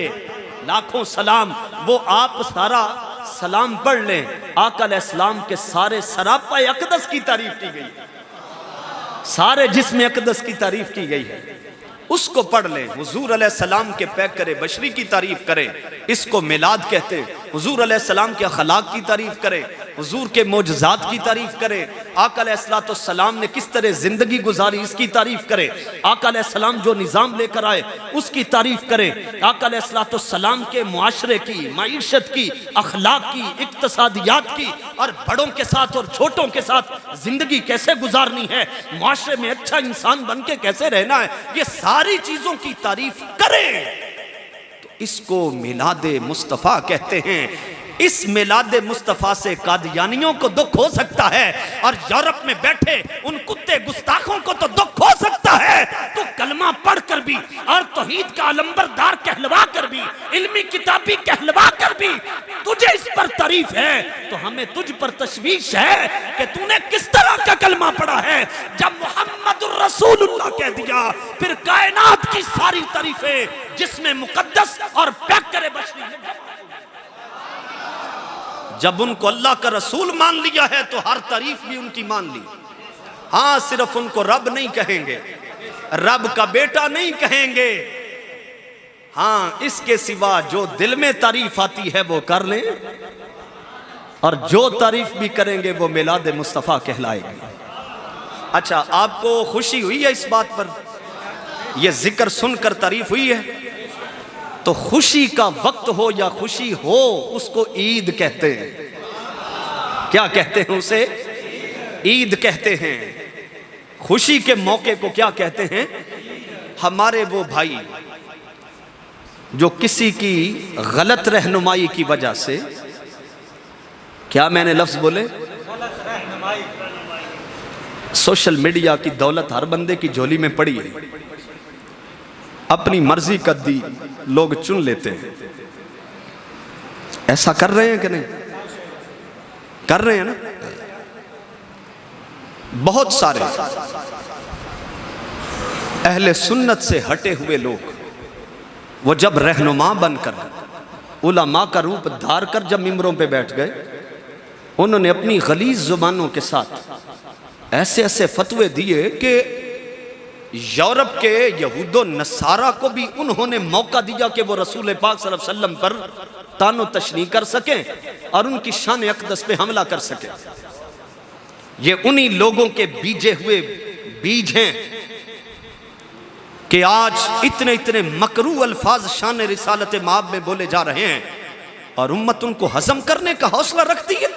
लाखों सलाम, वो आप सारा सलाम पढ़ लें। आका अलैहिस्सलाम के सारे सरापा अक़दस की तारीफ की गई, सारे जिस्म अक़दस की तारीफ की गई है, उसको पढ़ लें। हुजूर अलैहिस्सलाम के पैकर बशरी की तारीफ करें, इसको मिलाद कहते हैं। हुजूर अलैहिस्सलाम के अखलाक की तारीफ करें, हुजूर के मोजज़ात की तारीफ करें, आका अलैहिस्सलाम ने किस तरह जिंदगी गुजारी इसकी तारीफ करें, आका अलैहिस्सलाम जो निज़ाम लेकर आए उसकी तारीफ करें, आका अलैहिस्सलाम के मुआशरे की, माईशत की, अखलाक की, इक्तसादियात की, और बड़ों के साथ और छोटों के साथ जिंदगी कैसे गुजारनी है, मुआशरे में अच्छा इंसान बन के कैसे रहना है, ये सारी चीजों की तारीफ करें। तो इसको मिलादे मुस्तफ़ा कहते हैं। इस मिलादे मुस्तफ़ा से कादियानियों को दुख हो सकता है और यूरोप में बैठे उन कुत्ते गुस्ताखों को तो दुख हो सकता है। तो कलमा पढ़कर भी और तौहीद का अलंबरदार कहलवा कर भी, इल्मी किताबी कहलवा कर भी तुझे इस पर तारीफ है, तो हमें तुझ पर तशवीश है कि तूने किस तरह का कलमा पढ़ा है। जब मोहम्मदुर रसूलुल्लाह कह दिया, फिर कायनात की सारी तारीफें जिसमें मुकद्दस और पैकर बशरी, जब उनको अल्लाह का रसूल मान लिया है तो हर तारीफ भी उनकी मान ली। हाँ, सिर्फ उनको रब नहीं कहेंगे, रब का बेटा नहीं कहेंगे। हाँ, इसके सिवा जो दिल में तारीफ आती है वो कर लें, और जो तारीफ भी करेंगे वो मिलाद मुस्तफ़ा कहलाएगी। अच्छा, आपको खुशी हुई है इस बात पर, ये जिक्र सुनकर तारीफ हुई है? तो खुशी का वक्त हो या खुशी हो, उसको ईद कहते हैं। क्या कहते हैं उसे? ईद कहते हैं। खुशी के मौके को क्या कहते हैं? हमारे वो भाई जो किसी की गलत रहनुमाई की वजह से, क्या मैंने लफ्ज बोले, सोशल मीडिया की दौलत हर बंदे की झोली में पड़ी है, अपनी मर्जी का दी लोग चुन लेते हैं। ऐसा कर रहे हैं कि नहीं? कर रहे हैं ना। बहुत सारे अहले सुन्नत से हटे हुए लोग, वो जब रहनुमा बनकर, उलमा का रूप धार कर जब मिंबरों पे बैठ गए, उन्होंने अपनी गलीज जुबानों के साथ ऐसे ऐसे फतवे दिए कि यूरोप के यहूदो नसारा को भी उन्होंने मौका दिया कि वो रसूल पाक सल्लल्लाहु अलैहि वसल्लम पर तानो तशनी कर सकें और उनकी शान अक़दस पे हमला कर सकें। ये उन्हीं लोगों के बीजे हुए बीज हैं कि आज इतने इतने मकरू अल्फाज शान रिसालत माब में बोले जा रहे हैं और उम्मत उनको हजम करने का हौसला रखती है।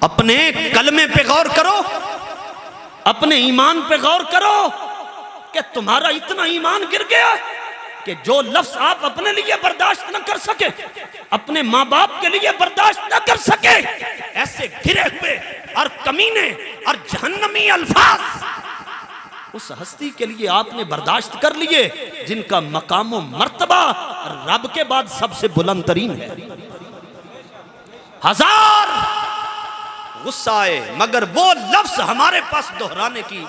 अपने कलमे पे गौर करो, अपने ईमान पे गौर करो कि तुम्हारा इतना ईमान गिर गया कि जो लफ्ज आप अपने लिए बर्दाश्त न कर सके, अपने माँ बाप के लिए बर्दाश्त न कर सके, ऐसे घिरे हुए और कमीने और जहन्नमी अल्फाज उस हस्ती के लिए आपने बर्दाश्त कर लिए जिनका मकाम व मर्तबा रब के बाद सबसे बुलंद तरीन है। हजार गुस्सा आए मगर वो लफ्ज हमारे पास दोहराने की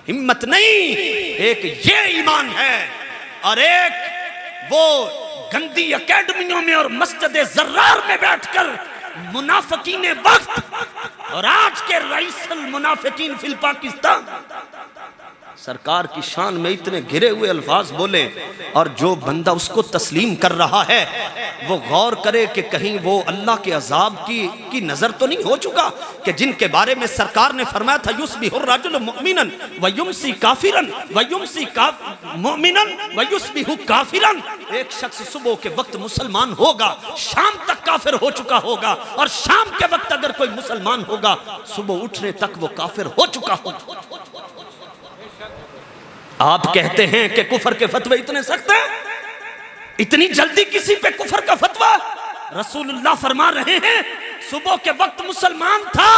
हिम्मत नहीं। एक ये ईमान है और एक वो गंदी अकेडमियों में और मस्जिद ज़र्रार में बैठकर मुनाफिकीन वक्त और आज के रईसुल मुनाफिकीन फिल पाकिस्तान सरकार की शान में इतने घिरे हुए अल्फाज बोले, और जो बंदा उसको तस्लीम कर रहा है वो गौर करे कि कहीं वो अल्लाह के अजाब की नजर तो नहीं हो चुका कि जिनके बारे में सरकार ने फरमाया था युस्बिहुर रजुल मुमिनन व युमसी काफिरन व युमसी मुमिनन व युस्बिहु काफिरन। एक शख्स सुबह के वक्त मुसलमान होगा, शाम तक काफिर हो चुका होगा, और शाम के वक्त अगर कोई मुसलमान होगा सुबह उठने तक वो काफिर हो चुका होगा। आप कहते हैं कि कुफर के फतवे इतने सख्त हैं, इतनी जल्दी किसी पे कुफर का फतवा? रसूलुल्लाह फरमा रहे हैं सुबह के वक्त मुसलमान था,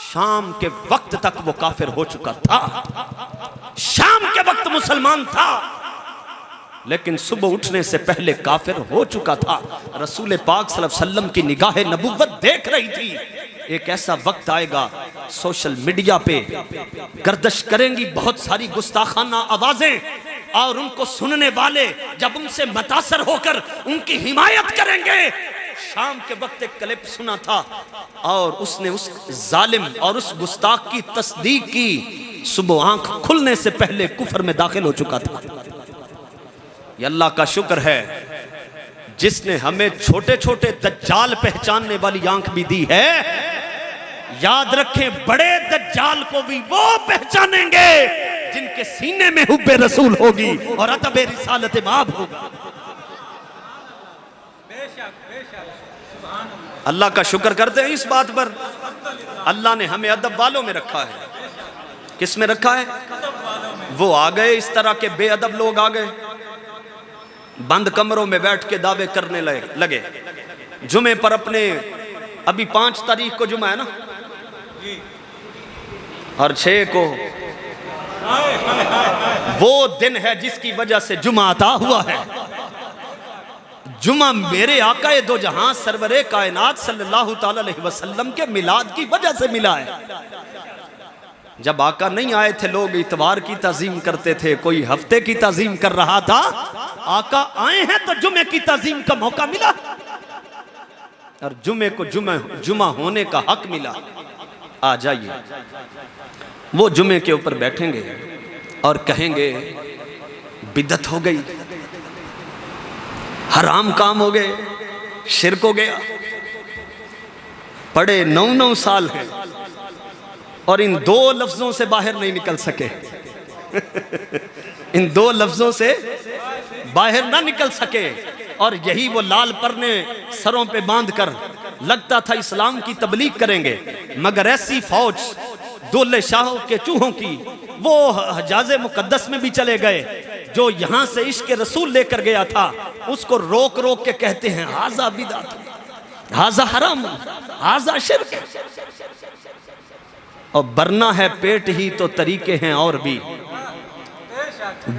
शाम के वक्त तक वो काफिर हो चुका था। शाम के वक्त मुसलमान था लेकिन सुबह उठने से पहले काफिर हो चुका था। रसूल पाक सल्लल्लाहु अलैहि वसल्लम की निगाहे नबुव्वत देख रही थी। एक ऐसा वक्त आएगा सोशल मीडिया पे गर्दिश करेंगी बहुत सारी गुस्ताखाना आवाजें, और उनको सुनने वाले जब उनसे मुतासर होकर उनकी हिमायत करेंगे। शाम के वक्त एक क्लिप सुना था और उसने उस जालिम और उस गुस्ताख की तस्दीक की, सुबह आंख खुलने से पहले कुफर में दाखिल हो चुका था। ये अल्लाह का शुक्र है जिसने हमें छोटे छोटे दज्जाल पहचानने वाली आंख भी दी है। याद रखें, बड़े दज्जाल को भी वो पहचानेंगे जिनके सीने में हुब्बे रसूल होगी और अदब रिसालत माब होगा। अल्लाह का शुक्र करते हैं इस बात पर। अल्लाह ने हमें अदब वालों में रखा है। किस में रखा है? वो आ गए इस तरह के बेअदब लोग आ गए, बंद कमरों में बैठ के दावे करने लगे। जुमे पर अपने, अभी 5 तारीख को जुमा है ना, और 6 को वो दिन है जिसकी वजह से जुमा अता हुआ है। जुमा मेरे आकाए दो जहां सरवरे कायनात सल्लल्लाहु ताला अलैहि वसल्लम के मिलाद की वजह से मिला है। जब आका नहीं आए थे लोग इतवार की ताजीम करते थे, कोई हफ्ते की ताजीम कर रहा था। आका आए हैं तो जुमे की ताजीम का मौका मिला और जुमे को जुमा होने का हक मिला। आ जाइए, वो जुमे के ऊपर बैठेंगे और कहेंगे बिदअत हो गई, हराम काम हो गए, शिरक हो गया। पढ़े 9-9 साल हैं और इन 2 लफ्जों से बाहर नहीं निकल सके। इन 2 लफ्जों से बाहर ना निकल सके। और यही वो लाल परने सरों पे बांधकर लगता था इस्लाम की तबलीग करेंगे, मगर ऐसी फौज दोले शाहों के चूहों की वो हजाजे मुकद्दस में भी चले गए। जो यहां से इश्क रसूल लेकर गया था उसको रोक रोक के कहते हैं हाजा बिदअत, हाजा हराम, हाजा शिर्क। और बरना है पेट ही तो तरीके हैं और भी,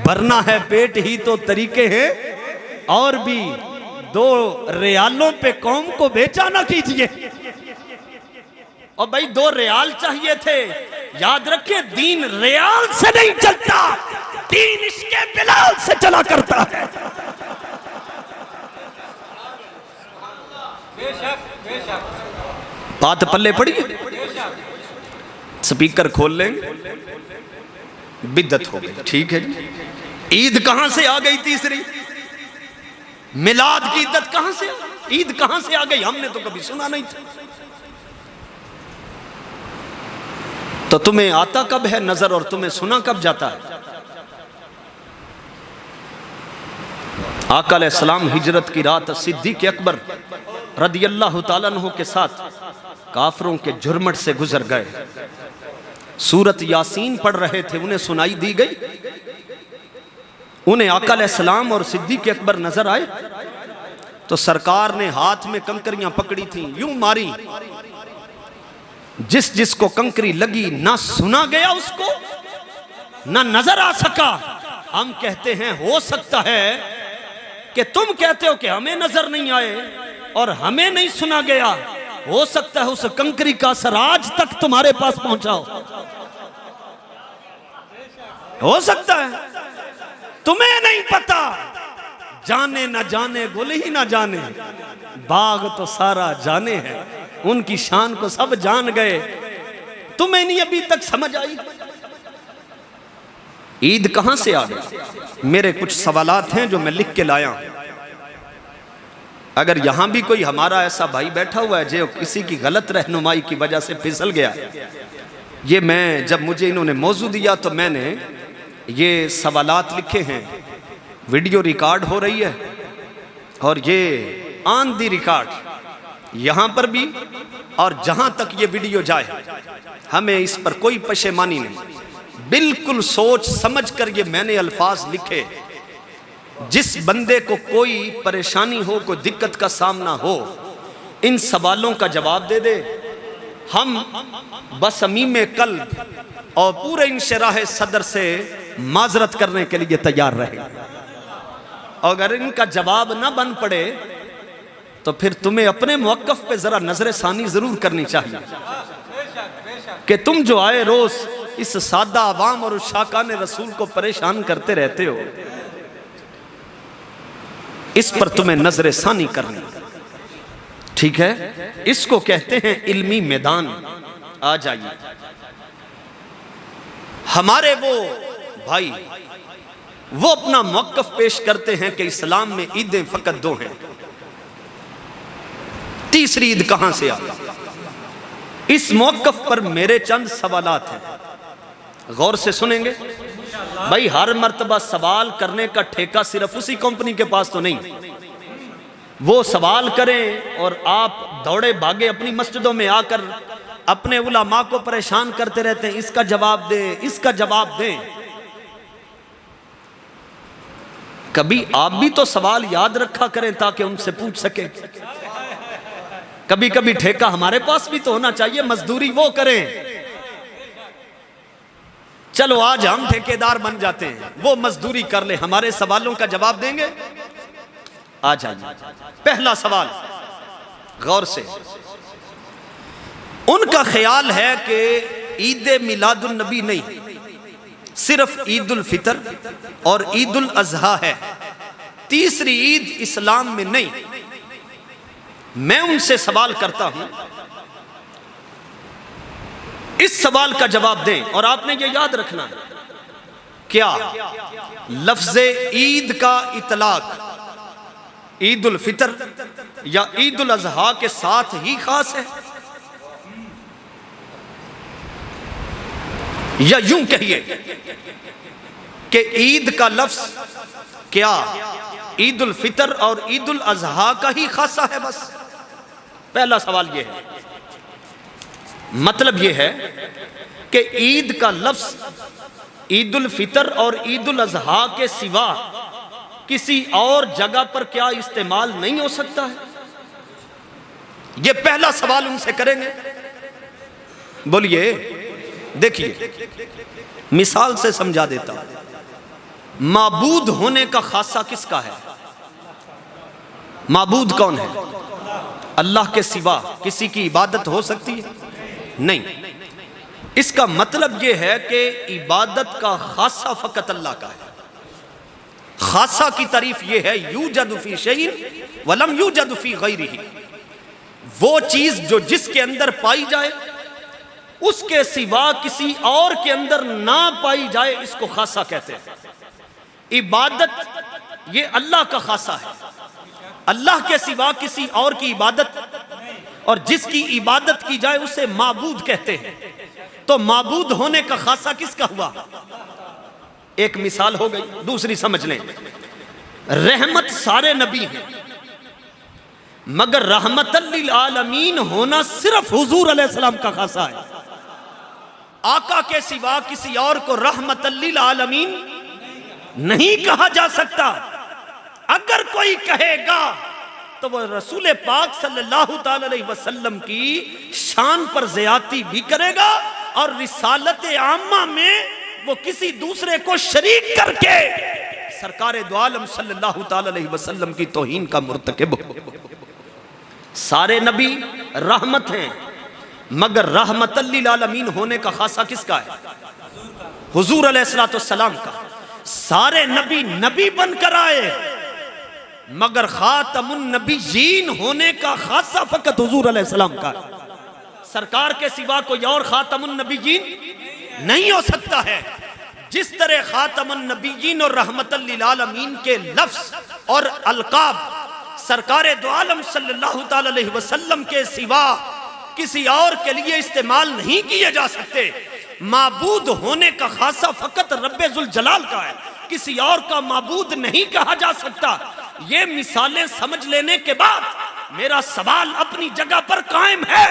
बरना है पेट ही तो तरीके हैं और भी। 2 रियालों पे कौम को बेचा ना कीजिए। और भाई 2 रियाल चाहिए थे। याद रखिए, दीन रियाल से नहीं चलता, दीन इसके बिलाल से चला करता है। बात पल्ले पड़ी। स्पीकर खोल लेंगे, बिद्दत हो गई, ठीक है जी। ईद कहां से आ गई? तीसरी मिलाद की इद्दत कहां से, ईद कहां से आ गई? हमने तो कभी सुना नहीं था। तो तुम्हें आता कब है नजर और तुम्हें सुना कब जाता है? आका अलैहिस्सलाम हिजरत की रात सिद्दीक़ अकबर रदियल्लाहु ताला अन्हु के साथ काफरों के झुरमट से गुजर गए। सूरत यासीन पढ़ रहे थे, उन्हें सुनाई दी गई। उन्हें आका अलैहिस्सलाम और सिद्दीक़ अकबर नजर आए तो सरकार ने हाथ में कंकरियां पकड़ी थी, यूं मारी। जिस जिसको कंकरी लगी ना सुना गया, उसको ना नजर आ सका। हम कहते हैं हो सकता है कि तुम कहते हो कि हमें नजर नहीं आए और हमें नहीं सुना गया। हो सकता है उस कंकरी का असर आज तक तुम्हारे पास पहुंचा हो सकता है, तुम्हें नहीं पता। जाने ना जाने गुल ही ना जाने, बाग तो सारा जाने है। उनकी शान को सब जान गए, तुम्हें नहीं अभी तक समझ आई। ईद कहां से आ गई? मेरे कुछ सवालात हैं जो मैं लिख के लाया। अगर यहां भी कोई हमारा ऐसा भाई बैठा हुआ है जो किसी की गलत रहनुमाई की वजह से फिसल गया, ये मैं जब मुझे इन्होंने मौजू दिया तो मैंने ये सवालात लिखे हैं। वीडियो रिकॉर्ड हो रही है और ये ऑन दी रिकॉर्ड यहां पर भी, और जहां तक ये वीडियो जाए हमें इस पर कोई पशेमानी नहीं। बिल्कुल सोच समझ कर ये मैंने अल्फाज लिखे। जिस बंदे को कोई परेशानी हो, कोई दिक्कत का सामना हो, इन सवालों का जवाब दे दे। हम बसमीम कल्ब और पूरे इंशराह सदर से माजरत करने के लिए तैयार रहे। अगर इनका जवाब ना बन पड़े तो फिर तुम्हें अपने मौक़िफ़ पे जरा नजर सानी जरूर करनी चाहिए कि तुम जो आए रोज इस सादा आवाम और उस शाकान रसूल को परेशान करते रहते हो, इस पर तुम्हें नजर सानी करनी, ठीक है? इसको कहते हैं इल्मी मैदान। आ जाइए, हमारे वो भाई वो अपना मौक़िफ़ पेश करते हैं कि इस्लाम में ईदें फकत 2 हैं। तीसरी ईद कहां से आई? इस मौक़िफ़ पर मेरे चंद सवालात हैं, गौर से सुनेंगे भाई। हर मर्तबा सवाल करने का ठेका सिर्फ उसी कंपनी के पास तो नहीं। वो सवाल करें और आप दौड़े भागे अपनी मस्जिदों में आकर अपने उलमा को परेशान करते रहते हैं, इसका जवाब दे, इसका जवाब दें। कभी आप भी तो सवाल याद रखा करें ताकि उनसे पूछ सके। कभी कभी ठेका हमारे पास भी तो होना चाहिए, मजदूरी वो करें। चलो आज हम ठेकेदार बन जाते हैं, वो मजदूरी कर ले, हमारे सवालों का जवाब देंगे। आ जाइए। पहला सवाल गौर से। उनका ख्याल है कि ईद मिलादुन नबी नहीं, सिर्फ ईद उल फितर और ईद उल अजहा है, तीसरी ईद इस्लाम में नहीं। मैं उनसे सवाल करता हूं, इस सवाल का जवाब दें। और आपने ये याद रखना है, क्या लफ्ज़े ईद का इतलाक ईद उल फितर या ईद उल अजहा के साथ ही खास है, या यूं कहिए कि ईद का लफ्ज क्या ईद उल फितर और ईद उल अजहा का ही खासा है बस? पहला सवाल यह है। मतलब यह है कि ईद का लफ्ज ईद उल फितर और ईद उल अजहा के सिवा किसी और जगह पर क्या इस्तेमाल नहीं हो सकता है? यह पहला सवाल उनसे करेंगे। बोलिए। देखिए, मिसाल से समझा देता हूं। माबूद होने का खासा किसका है? माबूद कौन है? अल्लाह के सिवा किसी की इबादत हो सकती है? नहीं। इसका मतलब यह है कि इबादत का खासा फकत अल्लाह का है। खासा की तारीफ यह है यूजद फी शैइन वलम यूजद फी गैरिही, वो चीज जो जिसके अंदर पाई जाए उसके सिवा किसी और के अंदर ना पाई जाए, इसको खासा कहते हैं। इबादत ये अल्लाह का खासा है, अल्लाह के सिवा किसी और की इबादत, और जिसकी इबादत की जाए उसे माबूद कहते हैं। तो माबूद होने का खासा किसका हुआ? एक मिसाल हो गई। दूसरी समझ लें, रहमत सारे नबी हैं, मगर रहमतल लिल आलमीन होना सिर्फ हुजूर अलैहिस्सलाम का खासा है। आका के सिवा किसी और को रहमतल लिल आलमीन नहीं कहा जा सकता। अगर कोई कहेगा तो वह रसूल पाक सल्लल्लाहु ताला अलैहि वसल्लम की शान पर ज़्यादती भी करेगा और रिसालत आम्मा में वो किसी दूसरे को शरीक करके सरकार दो आलम सल्लल्लाहु ताला अलैहि वसल्लम की तौहीन का मुर्तकिब। सारे नबी रहमत हैं, मगर रहमतल लिल आलमीन होने का खासा किसका है? हुजूर अलैहिस्सलातु वस्सलाम का। सारे नबी नबी बनकर आए, मगर खातमुन नबिय्यीन होने का खासा फकत हुजूर अलैहिस्सलाम का। सरकार के सिवा कोई और खातमुन नबिय्यीन नहीं हो सकता है। जिस तरह खातमुन नबिय्यीन और रहमतल लिल आलमीन के लफ्ज और अलकाब सरकार दो आलम सल्लल्लाहु ताला अलैहि वसल्लम के सिवा किसी और के लिए इस्तेमाल नहीं किए जा सकते। माबूद होने का खासा फकत रब्बे जुल जलाल का है, किसी और का माबूद नहीं कहा जा सकता। ये मिसालें समझ लेने के बाद मेरा सवाल अपनी जगह पर कायम है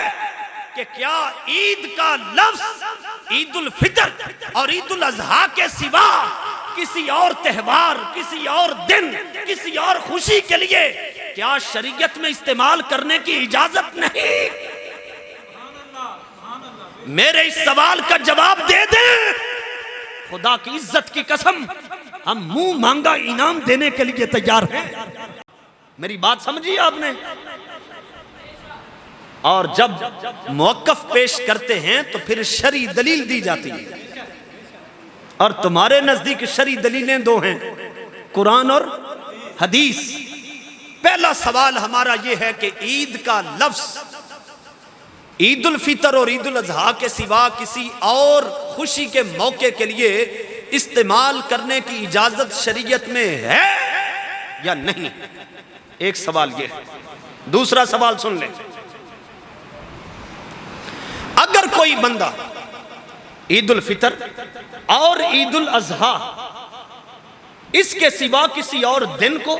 कि क्या ईद का लफ्ज ईद उल फितर और ईद उल अजहा के सिवा किसी और त्योहार, किसी और दिन, किसी और खुशी के लिए क्या शरीयत में इस्तेमाल करने की इजाजत नहीं? मेरे इस सवाल का जवाब दे दे। खुदा की इज्जत की कसम, हम मुंह मांगा इनाम देने के लिए तैयार हैं। मेरी बात समझिए आपने। और जब मौकफ पेश करते हैं तो फिर शरई दलील दी जाती है, और तुम्हारे नजदीक शरई दलीलें दो हैं, कुरान और हदीस। पहला सवाल हमारा यह है कि ईद का लफ्ज ईद उल फितर और ईद उल अजहा के सिवा किसी और खुशी के मौके के लिए इस्तेमाल करने की इजाजत शरीयत में है या नहीं? एक सवाल यह है। दूसरा सवाल सुन ले। अगर कोई बंदा ईद उल फितर और ईद उल अजहा इसके सिवा किसी और दिन को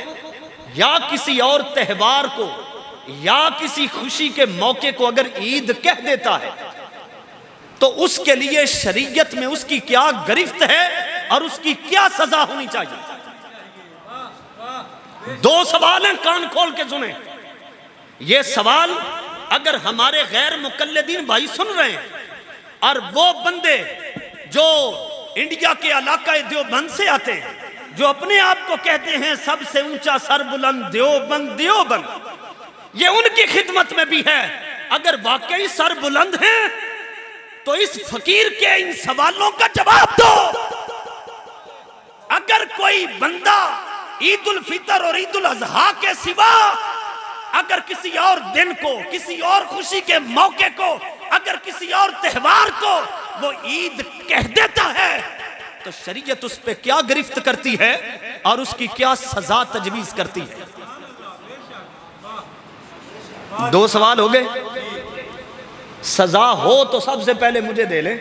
या किसी और त्योहार को या किसी खुशी के मौके को अगर ईद कह देता है तो उसके लिए शरीयत में उसकी क्या गिरफ्त है और उसकी क्या सजा होनी चाहिए? दो सवाल हैं, कान खोल के सुने। ये सवाल अगर हमारे गैर मुकल्लिदीन भाई सुन रहे हैं और वो बंदे जो इंडिया के इलाका देवबंद से आते हैं, जो अपने आप को कहते हैं सबसे ऊंचा सर बुलंद देवबंद देवबंद, ये उनकी खिदमत में भी है। अगर वाकई सर बुलंद है तो इस फकीर के इन सवालों का जवाब दो। अगर कोई बंदा ईद उल फितर और ईद उल अजहा के सिवा अगर किसी और दिन को, किसी और खुशी के मौके को, अगर किसी और त्योहार को वो ईद कह देता है तो शरीयत उस पे क्या गिरफ्त करती है और उसकी क्या सजा तजवीज करती है। 2 सवाल हो गए। सजा हो तो सबसे पहले मुझे दे ले।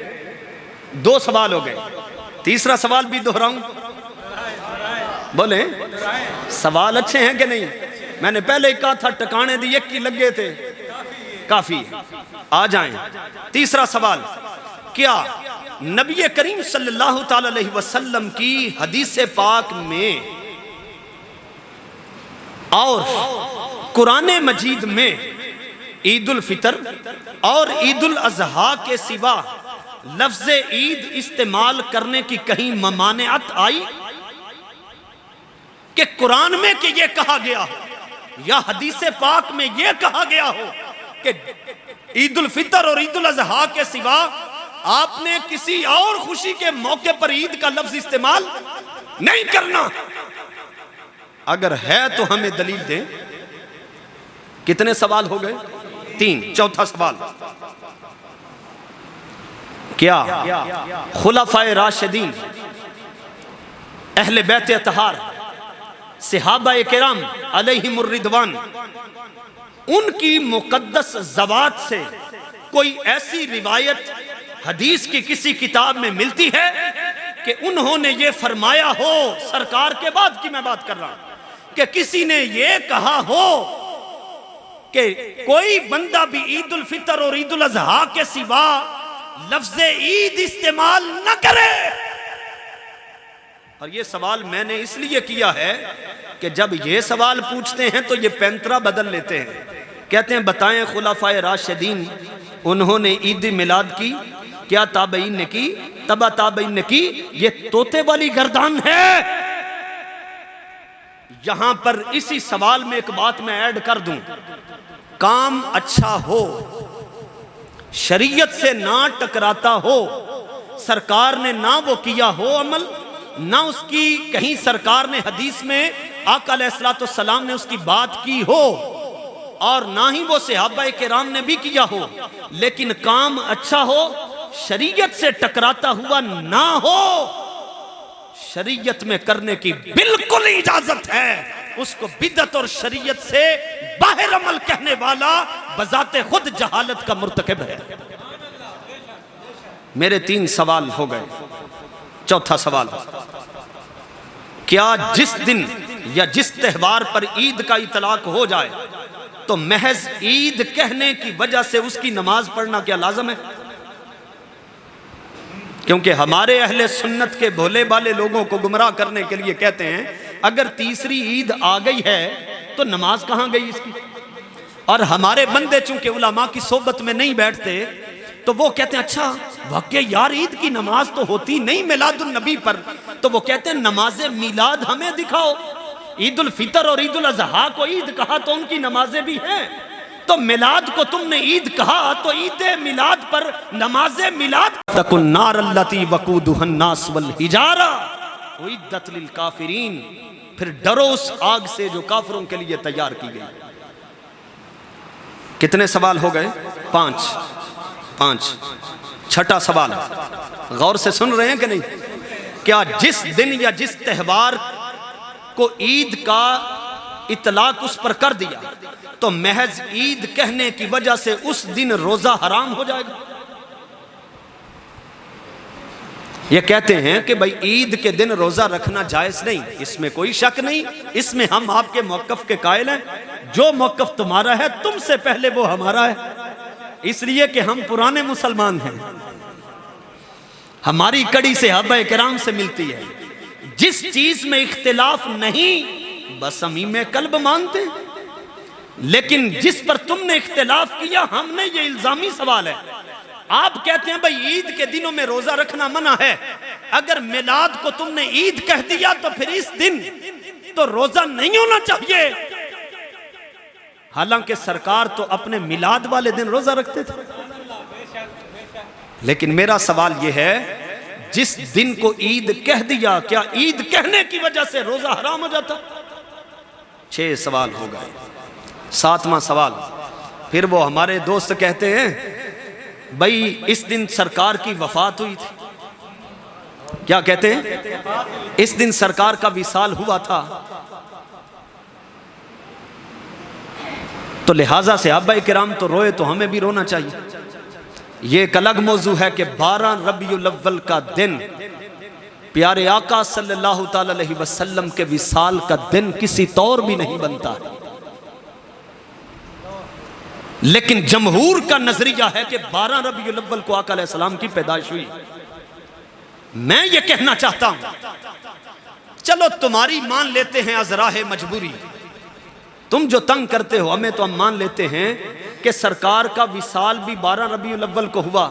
2 सवाल हो गए। तीसरा सवाल भी दोहराऊं? बोले सवाल अच्छे हैं कि नहीं? मैंने पहले ही कहा था टकाने दिए की लगे थे, काफी है। आ जाएं। तीसरा सवाल, क्या नबी करीम सल्लल्लाहु ताला अलैहि वसल्लम की हदीस पाक में और कुरान मजीद में ईद उल फितर और ईद उल अजहा के सिवा लफ्ज ईद इस्तेमाल करने की कहीं ममानियत आई कि कुरान में कि यह कहा गया हो या हदीस पाक में यह कहा गया हो कि ईद उल फितर और ईद उल अजहा के सिवा आपने किसी और खुशी के मौके पर ईद का लफ्ज इस्तेमाल नहीं करना? अगर है तो हमें दलील दें। कितने सवाल हो गए? 3। चौथा सवाल, क्या खुलाफाए राशिदीन, अहले बैत अतहार, सहाबाए किराम अलैहिमुर रिदवान, उनकी मुकद्दस ज़वात से कोई ऐसी रिवायत हदीस की किसी किताब में मिलती है कि उन्होंने ये फरमाया हो, सरकार के बाद की मैं बात कर रहा हूं, कि किसी ने ये कहा हो कि कोई बंदा भी ईद उल फितर और ईद उल अजहा के सिवा लफ्ज ईद इस्तेमाल न करे? और ये सवाल मैंने इसलिए किया है कि जब ये सवाल पूछते हैं तो ये पैंतरा बदल लेते हैं। कहते हैं बताएं खुलाफाए राशिदीन उन्होंने ईद मिलाद की, क्या ताबईन ने की, तबा ताबईन ने की? ये तोते वाली गर्दान है। यहां पर इसी सवाल में एक बात मैं ऐड कर दूं, काम अच्छा हो, शरीयत से ना टकराता हो, सरकार ने ना वो किया हो अमल, ना उसकी कहीं सरकार ने हदीस में आका अलैहिस्सलातु वस्सलाम ने उसकी बात की हो, और ना ही वो सहाबाए किराम ने भी किया हो, लेकिन काम अच्छा हो, शरीयत से टकराता हुआ ना हो, शरीयत में करने की बिल्कुल इजाजत है। उसको बिदअत और शरीयत से बाहर अमल कहने वाला बजाते खुद जहालत का मुर्तकिब है। मेरे 3 सवाल हो गए। चौथा सवाल, क्या जिस दिन या जिस त्योहार पर ईद का इतलाक हो जाए तो महज ईद कहने की वजह से उसकी नमाज पढ़ना क्या लाजम है? क्योंकि हमारे अहले सुन्नत के भोले भाले लोगों को गुमराह करने के लिए कहते हैं अगर तीसरी ईद आ गई है तो नमाज कहां गई इसकी। और हमारे बंदे चूंकि उलमा की सोबत में नहीं बैठते तो वो कहते हैं अच्छा वाकई यार ईद की नमाज तो होती नहीं मिलादुन नबी पर, तो वो कहते हैं नमाज मिलाद हमें दिखाओ। ईद उल फितर और ईद उल अजहा को ईद कहा तो उनकी नमाजें भी हैं, तो मिलाद को तुमने ईद कहा तो ईद मिलाद पर नमाज मिलाद तकुन नार अल्लती वकूदुहन नास वल हिजारा उइद्दत लिल काफिरीन, फिर डरो उस आग से जो काफिरों के लिए तैयार की गई। कितने सवाल हो गए? 5। छठा सवाल, गौर से सुन रहे हैं कि नहीं? क्या जिस दिन या जिस त्योहार को ईद का इतलाक उस पर कर दिया तो महज ईद कहने की वजह से उस दिन रोजा हराम हो जाएगा? ये कहते हैं कि भाई ईद के दिन रोजा रखना जायज नहीं, इसमें कोई शक नहीं, इसमें हम आपके मौकफ के कायल हैं। जो मौकफ तुम्हारा है तुमसे पहले वो हमारा है, इसलिए कि हम पुराने मुसलमान हैं, हमारी कड़ी सहाबाए किराम से मिलती है। जिस चीज में इख्तिलाफ नहीं बस हम में कल्ब मानते हैं, लेकिन जिस पर तुमने इख्तिलाफ किया हमने, ये इल्जामी सवाल है। आप कहते हैं भाई ईद के दिनों में रोजा रखना मना है, अगर मिलाद को तुमने ईद कह दिया तो फिर इस दिन तो रोजा नहीं होना चाहिए। हालांकि सरकार तो अपने मिलाद वाले दिन रोजा रखते थे। लेकिन मेरा सवाल यह है, जिस दिन को ईद कह दिया, क्या ईद कहने की वजह से रोजा हराम हो जाता? 6 सवाल हो गए। 7वां सवाल, फिर वो हमारे दोस्त कहते हैं भाई इस दिन सरकार की वफात हुई थी। क्या कहते हैं? इस दिन सरकार का विसाल हुआ था, तो लिहाजा से सहाबा किराम तो रोए तो हमें भी रोना चाहिए। ये एक अलग मौजू है कि 12 रबीउल अव्वल का दिन प्यारे आका सल्लल्लाहु ताला अलैहि वसल्लम के विसाल का दिन किसी तौर भी नहीं बनता। लेकिन जमहूर का नजरिया है कि 12 रबीउल अव्वल को आका अलैहिस्सलाम की पैदाइश हुई। मैं ये कहना चाहता हूं, चलो तुम्हारी मान लेते हैं अज़राहे मजबूरी, तुम जो तंग करते हो हमें तो हम मान लेते हैं कि सरकार का विसाल भी 12 रबीउल अव्वल को हुआ।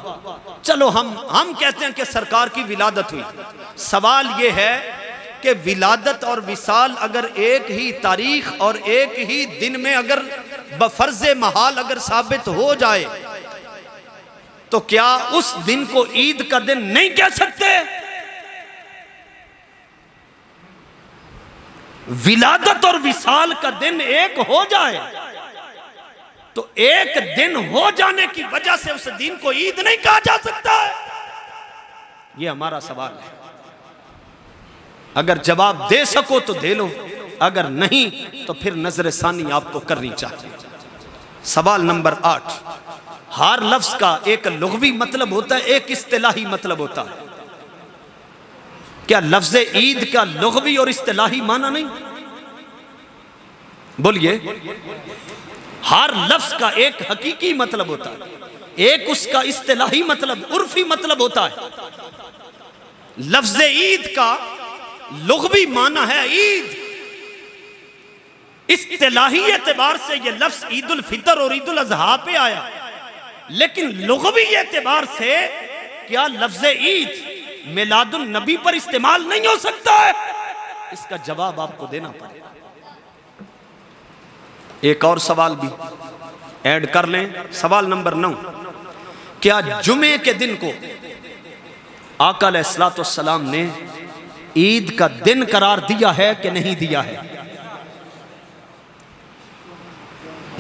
चलो हम कहते हैं कि सरकार की विलादत हुई। सवाल यह है कि विलादत और विसाल अगर एक ही तारीख और एक ही दिन में अगर बफर्ज़े महाल अगर साबित हो जाए तो क्या उस दिन को ईद का दिन नहीं कह सकते? विलादत और विसाल का दिन एक हो जाए तो एक दिन हो जाने की वजह से उस दिन को ईद नहीं कहा जा सकता है? यह हमारा सवाल है। अगर जवाब दे सको तो दे लो, अगर नहीं तो फिर नजर सानी आपको करनी चाहिए। सवाल नंबर 8, हर लफ्ज का एक लुग़वी मतलब होता है, एक इस्तिलाही मतलब होता है। क्या लफ्ज ईद का लुग़वी और इस्तिलाही माना नहीं? बोलिए। हर लफ्ज का एक हकीकी मतलब होता है, एक उसका इस्तिलाही मतलब उर्फी मतलब होता है। लफ्ज ईद का लुग़वी माना है ईद, इस्तिलाही एतबार से यह लफ्ज ईद उल फितर और ईद उल अज़हा पे आया, लेकिन लुग़वी एतबार से क्या लफ्ज ईद मिलादुन नबी पर इस्तेमाल नहीं हो सकता है? इसका जवाब आपको देना पड़ेगा। एक और सवाल भी ऐड कर लें। सवाल नंबर 9, क्या जुमे के दिन को आका अलैहिस्सलाम ने ईद का दिन करार दिया है कि नहीं दिया है?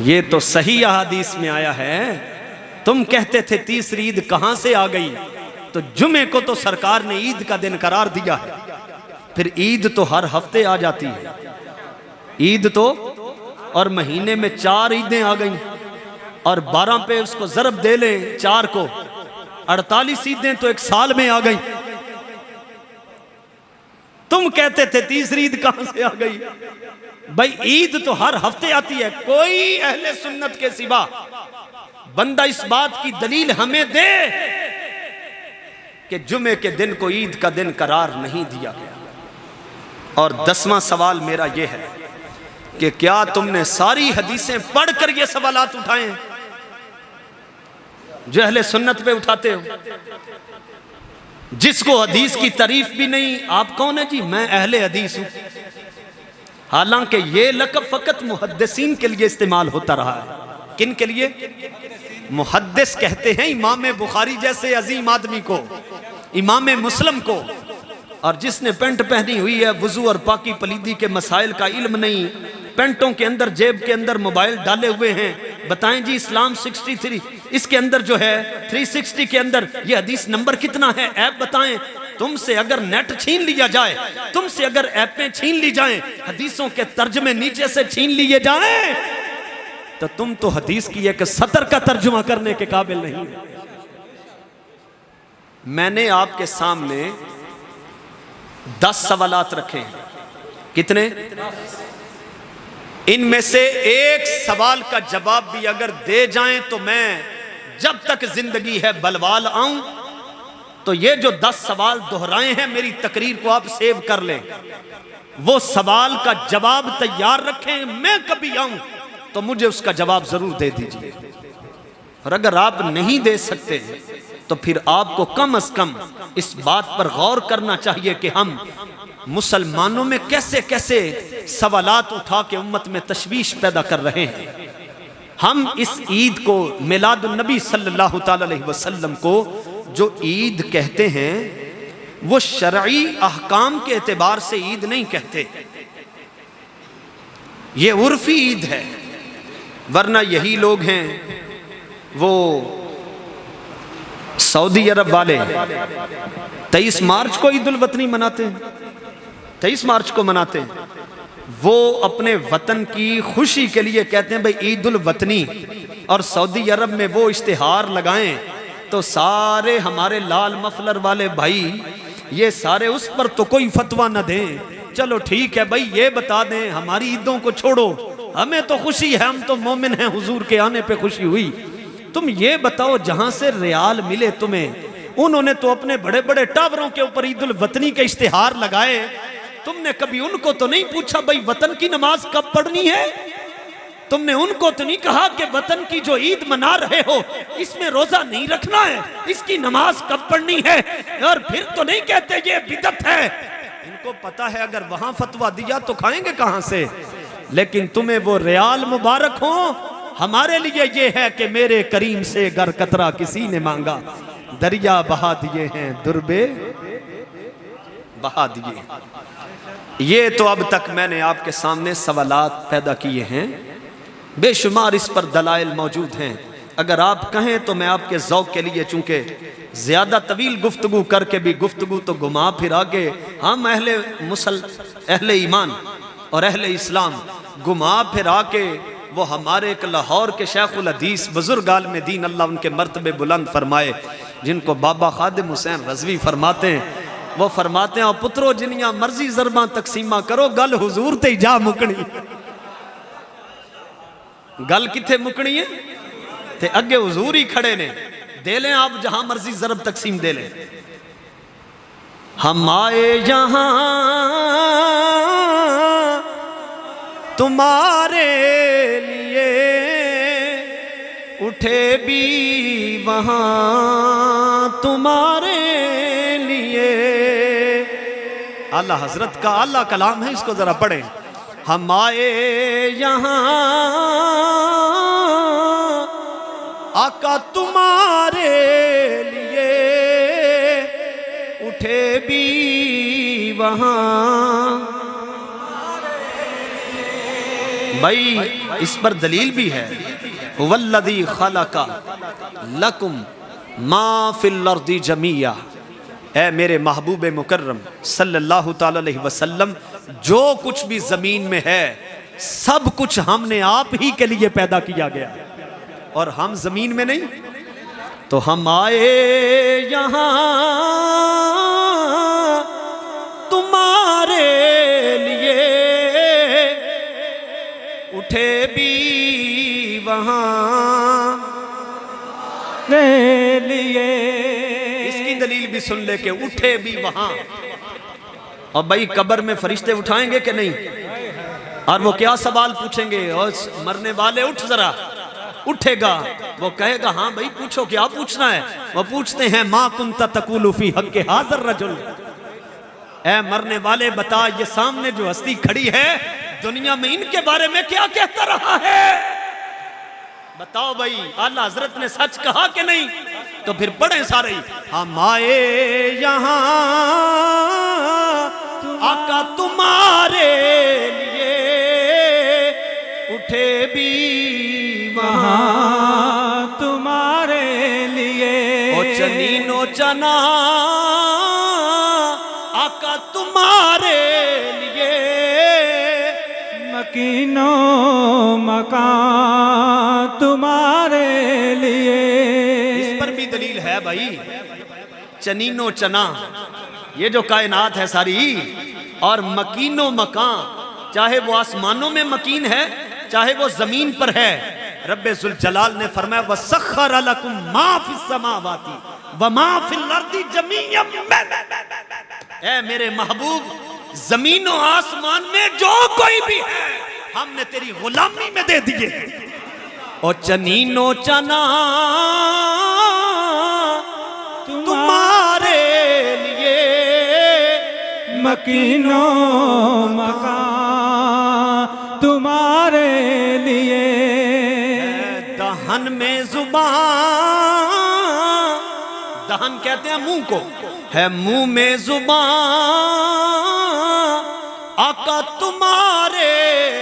ये तो सही हदीस में आया है। तुम कहते थे तीसरी ईद कहां से आ गई, तो जुमे को तो सरकार ने ईद का दिन करार दिया है। फिर ईद तो हर हफ्ते आ जाती है, ईद तो और महीने में 4 ईदें आ गई और 12 पे उसको ज़रब दे लें 4 को, 48 ईदें तो एक साल में आ गई। तुम कहते थे तीसरी ईद कहां से आ गई? भाई ईद तो हर हफ्ते आती है। कोई अहले सुन्नत के सिवा बंदा इस बात की दलील हमें दे कि जुमे के दिन को ईद का दिन करार नहीं दिया गया। और 10वां सवाल मेरा यह है कि क्या तुमने सारी हदीसें पढ़कर ये सवालात उठाए हैं जो अहले सुन्नत पे उठाते हो? जिसको हदीस की तारीफ भी नहीं। आप कौन है जी? मैं अहले हदीस हूं। हालांकि ये लक़ब फकत मुहद्दिसीन के लिए इस्तेमाल होता रहा है। किन के लिए? मुहद्दिस कहते हैं इमाम बुखारी जैसे अजीम आदमी को, इमाम मुस्लिम को। और जिसने पेंट पहनी हुई है, वुजू और पाकी पलीदी के मसाइल का इल्म नहीं, पेंटों के अंदर जेब के अंदर मोबाइल डाले हुए हैं। बताएं जी इस्लाम 63 इसके अंदर जो है 360 के अंदर ये हदीस नंबर कितना है? ऐप बताएं। तुमसे अगर नेट छीन लिया जाए, तुमसे अगर ऐपें छीन ली जाएं, हदीसों के तर्जमे नीचे से छीन लिए जाएं, तो तुम तो हदीस की एक सतर का तर्जुमा करने के काबिल नहीं। मैंने आपके सामने 10 सवालात रखे हैं। कितने? इनमें से एक सवाल का जवाब भी अगर दे जाएं तो मैं जब तक जिंदगी है बलवाल आऊं। तो ये जो 10 सवाल दोहराए हैं, मेरी तकरीर को आप सेव कर लें। वो सवाल का जवाब तैयार रखें, मैं कभी आऊं तो मुझे उसका जवाब जरूर दे दीजिए। और अगर आप नहीं दे सकते तो फिर आपको कम से कम इस बात पर गौर करना चाहिए कि हम मुसलमानों में कैसे कैसे सवालात उठा के उम्मत में तशवीश पैदा कर रहे हैं। हम इस ईद को मिलादुन नबी सल्लल्लाहु ताला अलैहि वसल्लम को जो ईद कहते हैं वो शरई अहकाम के एतबार से ईद नहीं कहते, ये उर्फी ईद है। वरना यही लोग हैं वो सऊदी अरब वाले 23 मार्च को ईद उल वतनी मनाते हैं, 23 मार्च को मनाते हैं। वो अपने वतन की खुशी के लिए कहते हैं भाई ईद उल वतनी, और सऊदी अरब में वो इश्तिहार लगाएं तो सारे हमारे लाल मफलर वाले भाई ये सारे उस पर तो कोई फतवा न दें। चलो ठीक है भाई, ये बता दें हमारी ईदों को छोड़ो, हमें तो खुशी है, हम तो मोमिन हैं, हुजूर के आने पे खुशी हुई। तुम ये बताओ जहां से रियाल मिले तुम्हें, उन्होंने तो अपने बड़े बड़े टावरों के ऊपर ईद उल वतनी के इश्तिहार लगाए, तुमने कभी उनको तो नहीं पूछा भाई वतन की नमाज कब पढ़नी है? तुमने उनको तो नहीं कहा कि वतन की जो ईद मना रहे हो इसमें रोजा नहीं रखना है, इसकी नमाज कब पढ़नी है? और फिर तो नहीं कहते ये बिदअत है। इनको पता है अगर वहां फतवा दिया तो खाएंगे कहां से। लेकिन तुम्हें वो रियाल मुबारक हो, हमारे लिए ये है कि मेरे करीम से गर कतरा किसी ने मांगा, दरिया बहा दिए हैं दुर्बे बहा दिए। ये तो अब तक मैंने आपके सामने सवालात पैदा किए हैं, बेशुमार इस पर दलाइल मौजूद हैं। अगर आप कहें तो मैं आपके ज़ौक़ के लिए, चूंकि ज़्यादा तवील गुफ्तगू करके भी गुफ्तगू तो घुमा फिरा के हम अहले ईमान और अहले इस्लाम घुमा फिरा के वो हमारे एक लाहौर के शेखुल हदीस बुजुर्ग आलिम दीन, अल्लाह उनके मर्तबे बुलंद फरमाए, जिनको बाबा खादिम हुसैन रज़वी फरमाते हैं, वो फरमाते हैं, और पुत्रो जिनिया मर्जी ज़रबा तकसीमा करो, गल हुजूर ते जा मुकनी। गल किथे मुकनी है? ते अगे हुजूर ही खड़े ने, दे लें आप जहां मर्जी ज़रब तकसीम दे लें। हम आए यहां तुम्हारे लिए, उठे भी वहां तुम्हारे लिए। आला हजरत का आला कलाम है, इसको जरा पढ़ें। हम आए यहां आका तुम्हारे लिए, उठे भी वहां। भाई इस पर दलील भी है, वल्लज़ी खलका लकुम मा फिल अर्दी जमिया। ऐ मेरे महबूब मुकर्रम सल्लल्लाहु ताला अलैहि वसल्लम, जो कुछ भी जमीन में है सब कुछ हमने आप ही के लिए पैदा किया गया, और हम जमीन में नहीं। तो हम आए यहां तुम्हारे लिए, उठे भी वहां लिए। इसकी दलील भी सुन ले के उठे भी वहां। और भाई कब्र में फरिश्ते उठाएंगे कि नहीं? और वो क्या सवाल पूछेंगे? और मरने वाले उठ जरा, उठेगा, वो कहेगा हाँ भाई पूछो, क्या पूछना है? वो पूछते हैं मा कुंता तकुलु फी हक़्क़ि हाज़र रजुल। ऐ मरने वाले बता, ये सामने जो हस्ती खड़ी है दुनिया में इनके बारे में क्या कहता रहा है? बताओ भाई, आला हजरत ने सच कहा कि नहीं? तो फिर पढ़े सारे, हम आए यहां आका तुम्हारे लिए, उठे भी वहां तुम्हारे लिए। ओ चनीनो चना आका तुम्हारे लिए, मकीनो मकान तुम्हारे लिए। इस पर भी दलील है भाई। चनीनो चना, ये जो कायनात है सारी, और मकीनो मकान, चाहे वो आसमानों में मकीन है चाहे वो जमीन पर है। रब्बे जुल जलाल ने फरमाया वसख्खर लकुम मा फिस समावाति व मा फिल अर्दि जमीअन। ऐ मेरे महबूब, जमीनों आसमान में जो कोई भी है हमने तेरी गुलामी में दे दिए। ओ चनीनो चना तुम्हारे लिए, मकीनो मकान तुम्हारे लिए। दहन में जुबान, दहन कहते हैं मुंह को, है मुंह में जुबान आका तुम्हारे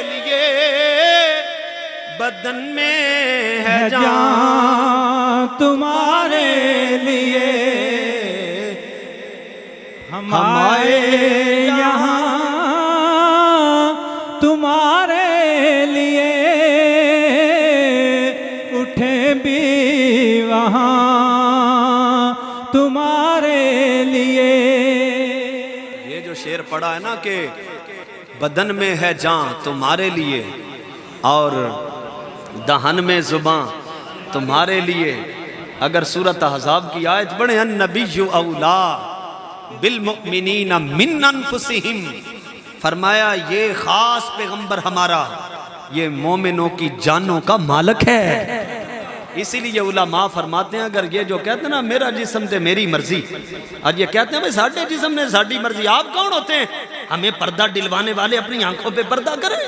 लिए, बदन में है जान तुम्हारे लिए। हमारे यहाँ तुम्हारे लिए, उठे भी वहाँ तुम्हारे लिए। ये जो शेर पढ़ा है ना कि बदन में है जान तुम्हारे लिए और दहन में जुबान तुम्हारे लिए। अगर सूरत अहज़ाब की आयत पढ़े, अन्नबिय्यु औला बिल मुमिनीना मिन अनफुसिहिम, फरमाया ये खास पैगंबर हमारा ये मोमिनों की जानों का मालिक है। इसीलिए उलमा फरमाते हैं, अगर ये जो कहते हैं ना मेरा जिस्म ते मेरी मर्जी, और ये कहते हैं भाई साढ़े जिस्म ने साड़ी मर्जी, आप कौन होते हैं हमें पर्दा दिलवाने वाले? अपनी आंखों पे पर्दा करें,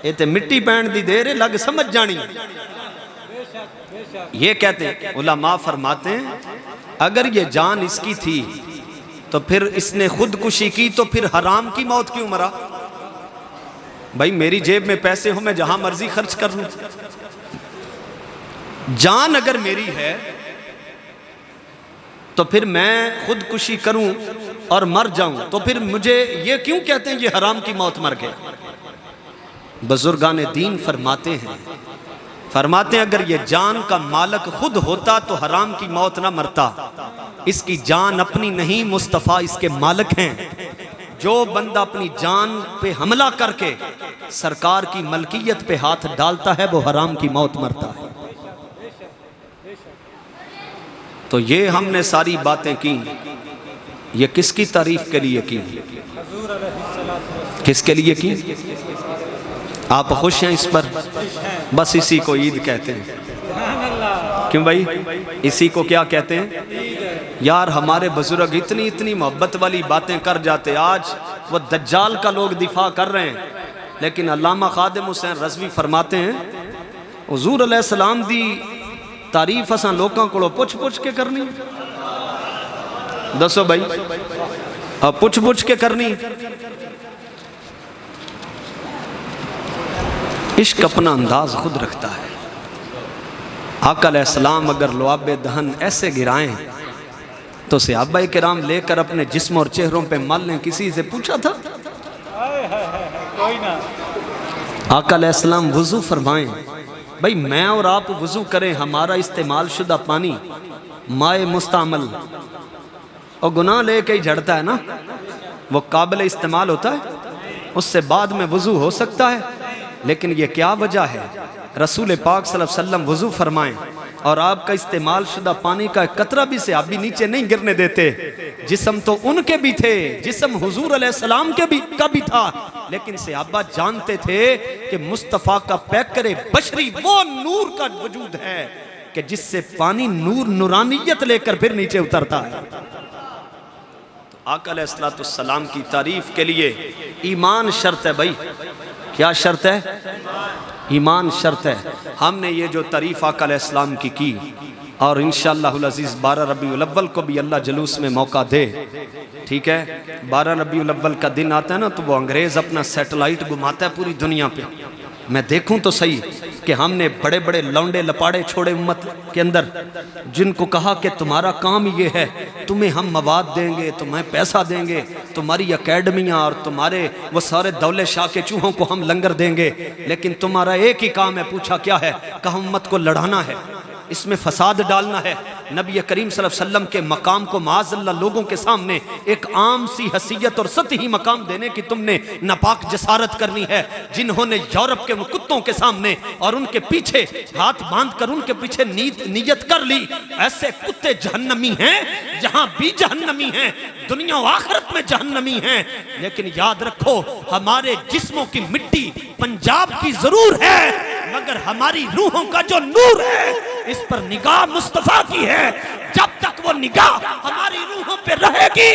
ये तो मिट्टी पैण दी देर है, लग समझ जानी। ये कहते हैं उलमा फरमाते हैं अगर ये जान इसकी थी तो फिर इसने खुदकुशी की, तो फिर हराम की मौत क्यों मरा? भाई मेरी जेब में पैसे हो, मैं जहां मर्जी खर्च कर लूं। जान अगर मेरी है तो फिर मैं खुदकुशी करूं और मर जाऊं, तो फिर मुझे ये क्यों कहते हैं ये हराम की मौत मर गया? बुजुर्गान दीन फरमाते हैं अगर ये जान का मालिक खुद होता तो हराम की मौत ना मरता। इसकी जान अपनी नहीं, मुस्तफ़ा इसके मालिक हैं। जो बंदा अपनी जान पे हमला करके सरकार की मलकियत पे हाथ डालता है वो हराम की मौत मरता है। तो ये हमने सारी बातें की, ये किसकी तारीफ के लिए की? किसके लिए की? आप खुश हैं इस पर? बस इसी को ईद कहते हैं। क्यों भाई, इसी को क्या कहते हैं? यार हमारे बुजुर्ग इतनी इतनी मोहब्बत वाली बातें कर जाते। आज वो दज्जाल का लोग दिफा कर रहे हैं, लेकिन अल्लामा खादिम हुसैन रज़वी फरमाते हैं हुज़ूर अलैहिस्सलाम दी तारीफ असां लोगों को पुछ पुछ के करनी। दसो भाई, अब पुछ पुछ के करनी। इश्क अपना अंदाज खुद रखता है। आका अलैहिस्सलाम अगर लुआबे दहन ऐसे गिराएं तो सहाबाए किराम लेकर अपने जिस्म और चेहरों पे मल लें। किसी से पूछा था? कोई ना। आका अलैहिस्सलाम वुज़ू फरमाएं, भाई मैं और आप वुज़ू करें, हमारा इस्तेमाल शुदा पानी माए मुस्तामल और गुनाह लेके ही झड़ता है ना, वो काबिल इस्तेमाल होता है, उससे बाद में वुज़ू हो सकता है। लेकिन ये क्या वजह है? रसूल पाक सल्लल्लाहु अलैहि वसल्लम वुज़ू फरमाएं और आपका इस्तेमाल शुदा पानी का कतरा भी से आप भी नीचे नहीं गिरने देते। जिस्म तो उनके भी थे, जिस्म हुजूर अलैहिस्सलाम के भी का भी था, लेकिन सहाबा जानते थे कि मुस्तफ़ा का पैकरे बशरी वो नूर का वजूद है कि जिससे पानी नूर नूरानियत लेकर फिर नीचे उतरता है। तो आका अलैहिस्सलाम की तारीफ के लिए ईमान शर्त है भाई। क्या शर्त है? ईमान शर्त है। हमने ये जो तारीफ आका अलैहिस्सलाम की और इंशाअल्लाहुल अज़ीज़ 12 रबीउल अव्वल को भी अल्लाह जुलूस में मौका दे, ठीक है। 12 रबीउल अव्वल का दिन आता है ना तो वो अंग्रेज़ अपना सैटेलाइट घुमाता है पूरी दुनिया पे। मैं देखूं तो सही कि हमने बड़े बड़े लौंडे लपाड़े छोड़े उम्मत के अंदर, जिनको कहा कि तुम्हारा काम ये है, तुम्हें हम मवाद देंगे, तुम्हें पैसा देंगे, तुम्हारी अकेडमियाँ और तुम्हारे वो सारे दौले शाह के चूहों को हम लंगर देंगे, लेकिन तुम्हारा एक ही काम है। पूछा क्या है? कहा उम्मत को लड़ाना है, इसमें फसाद डालना है। नबी करीम सल्लल्लाहु अलैहि वसल्लम के मकाम को माज़अल्लाह लोगों के सामने एक आम सी हसीयत और सतही मकाम देने की तुमने नापाक जसारत करनी है। जिन्होंने यूरोप के कुत्तों के सामने और उनके पीछे हाथ बांधकर उनके पीछे नीयत कर ली, ऐसे कुत्ते जहन्नमी हैं, जहां भी जहन्नमी हैं, दुनिया और आखिरत में जहन्नमी हैं। लेकिन याद रखो, हमारे जिस्मों की मिट्टी पंजाब की जरूर है मगर हमारी रूहों का जो नूर है इस पर निगाह मुस्तफा की है। जब तक वो निगाह हमारी रूहों पे रहेगी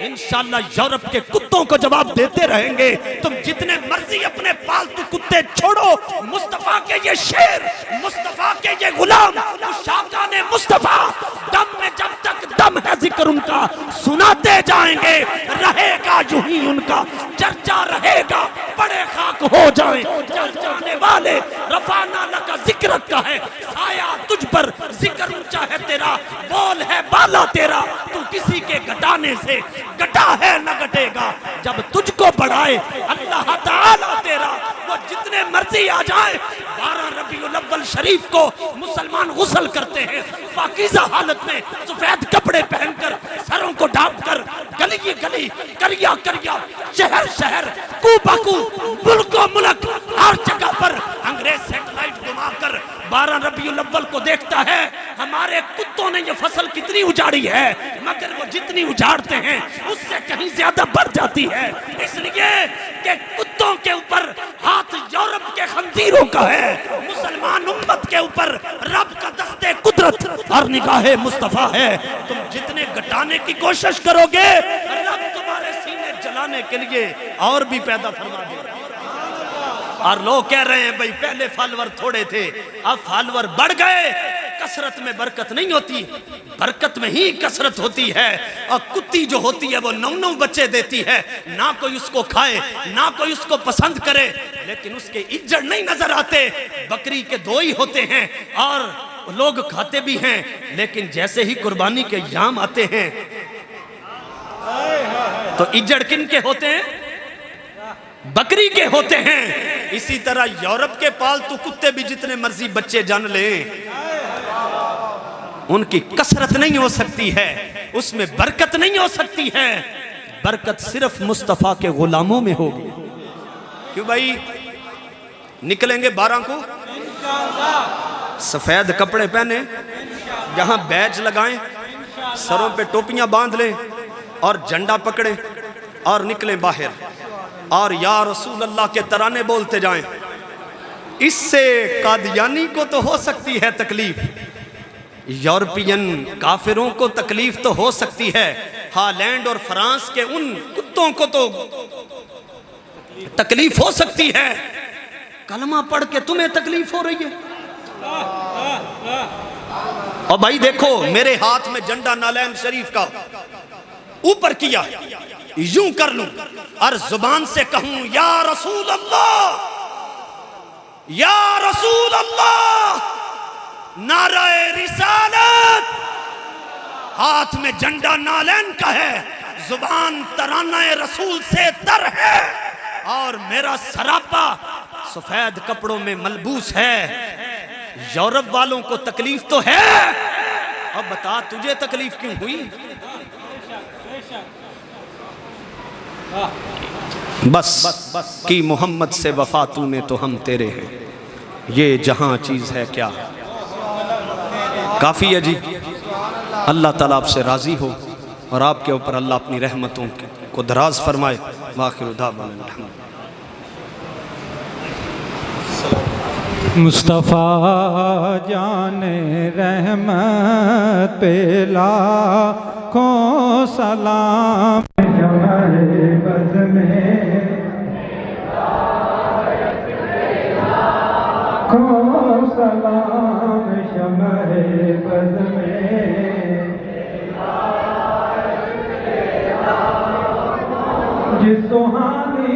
इंशाअल्लाह यूरोप के कुत्तों को जवाब देते रहेंगे। तुम जितने मर्जी अपने पालतू कुत्ते छोड़ो, मुस्तफा के ये शेर, मुस्तफा के ये गुलाम, शाका ने मुस्तफा दम में जब तक दम है जिक्र उनका सुनाते जाएंगे। रहेगा यूं ही उनका चर्चा रहेगा, बड़े खाक हो जाए जाने वाले। रफाना लका जिक्र का है साया तुझ पर, जिक्र ऊंचा है तेरा, बोल है बाला तेरा। तू किसी के घटाने से घटा है न घटेगा, जब तुझको बढ़ाए अल्लाह ताला तेरा। वो जितने मर्जी आ जाए 12 रबीउल अव्वल शरीफ को मुसलमान गुस्ल करते हैं पाकीज़ा हालत में, सफेद कपड़े पहनकर, सरों को ढांपकर, गली गली, करिया करिया, शहर शहर, कू बाकू, मुल्को मुल्क, हर जगह पर अंग्रेज सैटेलाइट घुमाकर 12 रबीउल अव्वल को देखता है। हमारे कुत्तों ने ये फसल कितनी उजाड़ी है, मगर वो जितनी उजाड़ते हैं उससे कहीं ज्यादा बढ़ जाती है, इसलिए कि कुत्तों के ऊपर हाथ यूरोप के खंजीरों का है, मुसलमान उम्मत के ऊपर रब का दस्ते कुदरत और निगाहे मुस्तफा है। तुम जितने घटाने की कोशिश करोगे रब तुम्हारे सीने जलाने के लिए और भी पैदा फरमा देगा। और लोग कह रहे हैं भाई पहले फॉलोअर थोड़े थे, अब फॉलोअर बढ़ गए। कसरत में बरकत नहीं होती, बरकत में ही कसरत होती है। और कुत्ती जो होती है वो 9-9 बच्चे देती है, ना कोई उसको खाए ना कोई उसको पसंद करे, लेकिन उसके इज्जत नहीं नजर आते। बकरी के 2 ही होते हैं और लोग खाते भी हैं, लेकिन जैसे ही कुर्बानी के याम आते हैं तो इज्जत किन के होते हैं? बकरी के होते हैं। इसी तरह यूरोप के पालतू कुत्ते भी जितने मर्जी बच्चे जन लें, उनकी कसरत नहीं हो सकती है, उसमें बरकत नहीं हो सकती है। बरकत सिर्फ मुस्तफा के गुलामों में होगी। क्यों भाई? निकलेंगे 12 को, सफेद कपड़े पहने, यहां बैज लगाएं, सरों पे टोपियां बांध लें और झंडा पकड़े और निकलें बाहर और या रसूल अल्लाह के तराने बोलते जाएं। इससे कादियानी को तो हो सकती है तकलीफ, यूरोपियन काफिरों को तकलीफ तो हो सकती है, हॉलैंड और फ्रांस के उन कुत्तों को तो तकलीफ हो सकती है। कलमा पढ़ के तुम्हें तकलीफ हो रही है? और भाई देखो मेरे हाथ में झंडा नालैन शरीफ का ऊपर किया, यूं कर लूं और जुबान से कहूं या रसूल अल्लाह, या रसूल अल्लाह, नाराए रिसालत। हाथ में झंडा नालैन का है, जुबान तरानाए रसूल से तर है और मेरा सरापा सफेद कपड़ों में मलबूस है। यूरोप वालों को तकलीफ तो है, अब बता तुझे तकलीफ क्यों हुई? बस कि मोहम्मद से वफा तूने तो हम तेरे हैं, ये जहां चीज है क्या काफी है जी। अल्लाह ताला आपसे राजी हो और आपके ऊपर अल्लाह अपनी रहमतों को दराज फरमाए। वाखिर दावाना मुस्तफ़ा जाने रहमत पे लाखों सलाम। हमारे बज़ में लाखों सलाम, शमरे बज़ में जिस सुहानी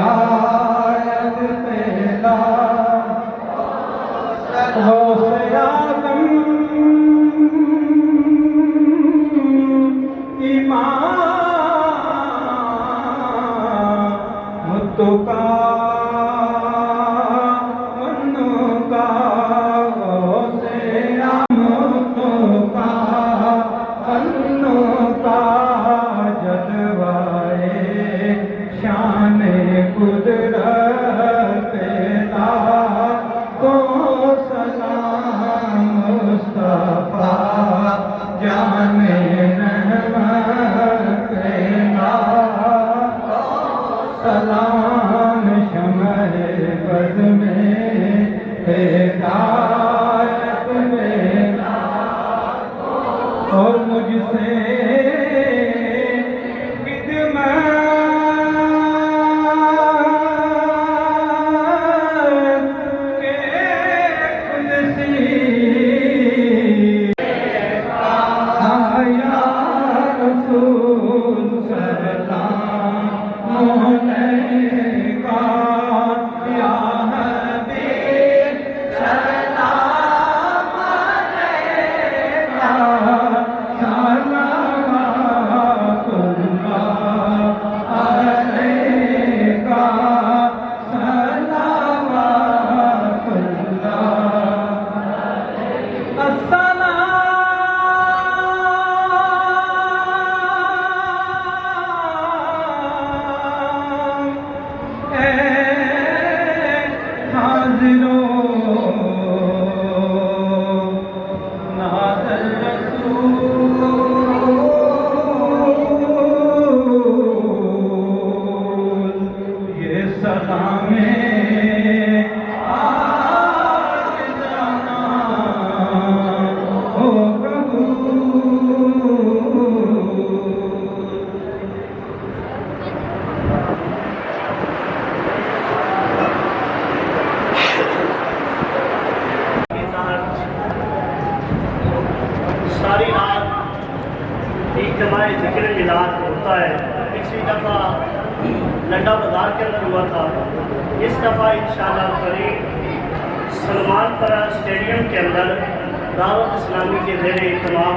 हिदायत पे सारी रात एक जमाए जिक्र मिलाद होता है। पिछली दफ़ा लड्डा बाज़ार के अंदर हुआ था, इस दफ़ा इंशाअल्लाह करीब सलमानपुरा स्टेडियम के अंदर दावत इस्लामी के ज़ेर इत्तमाम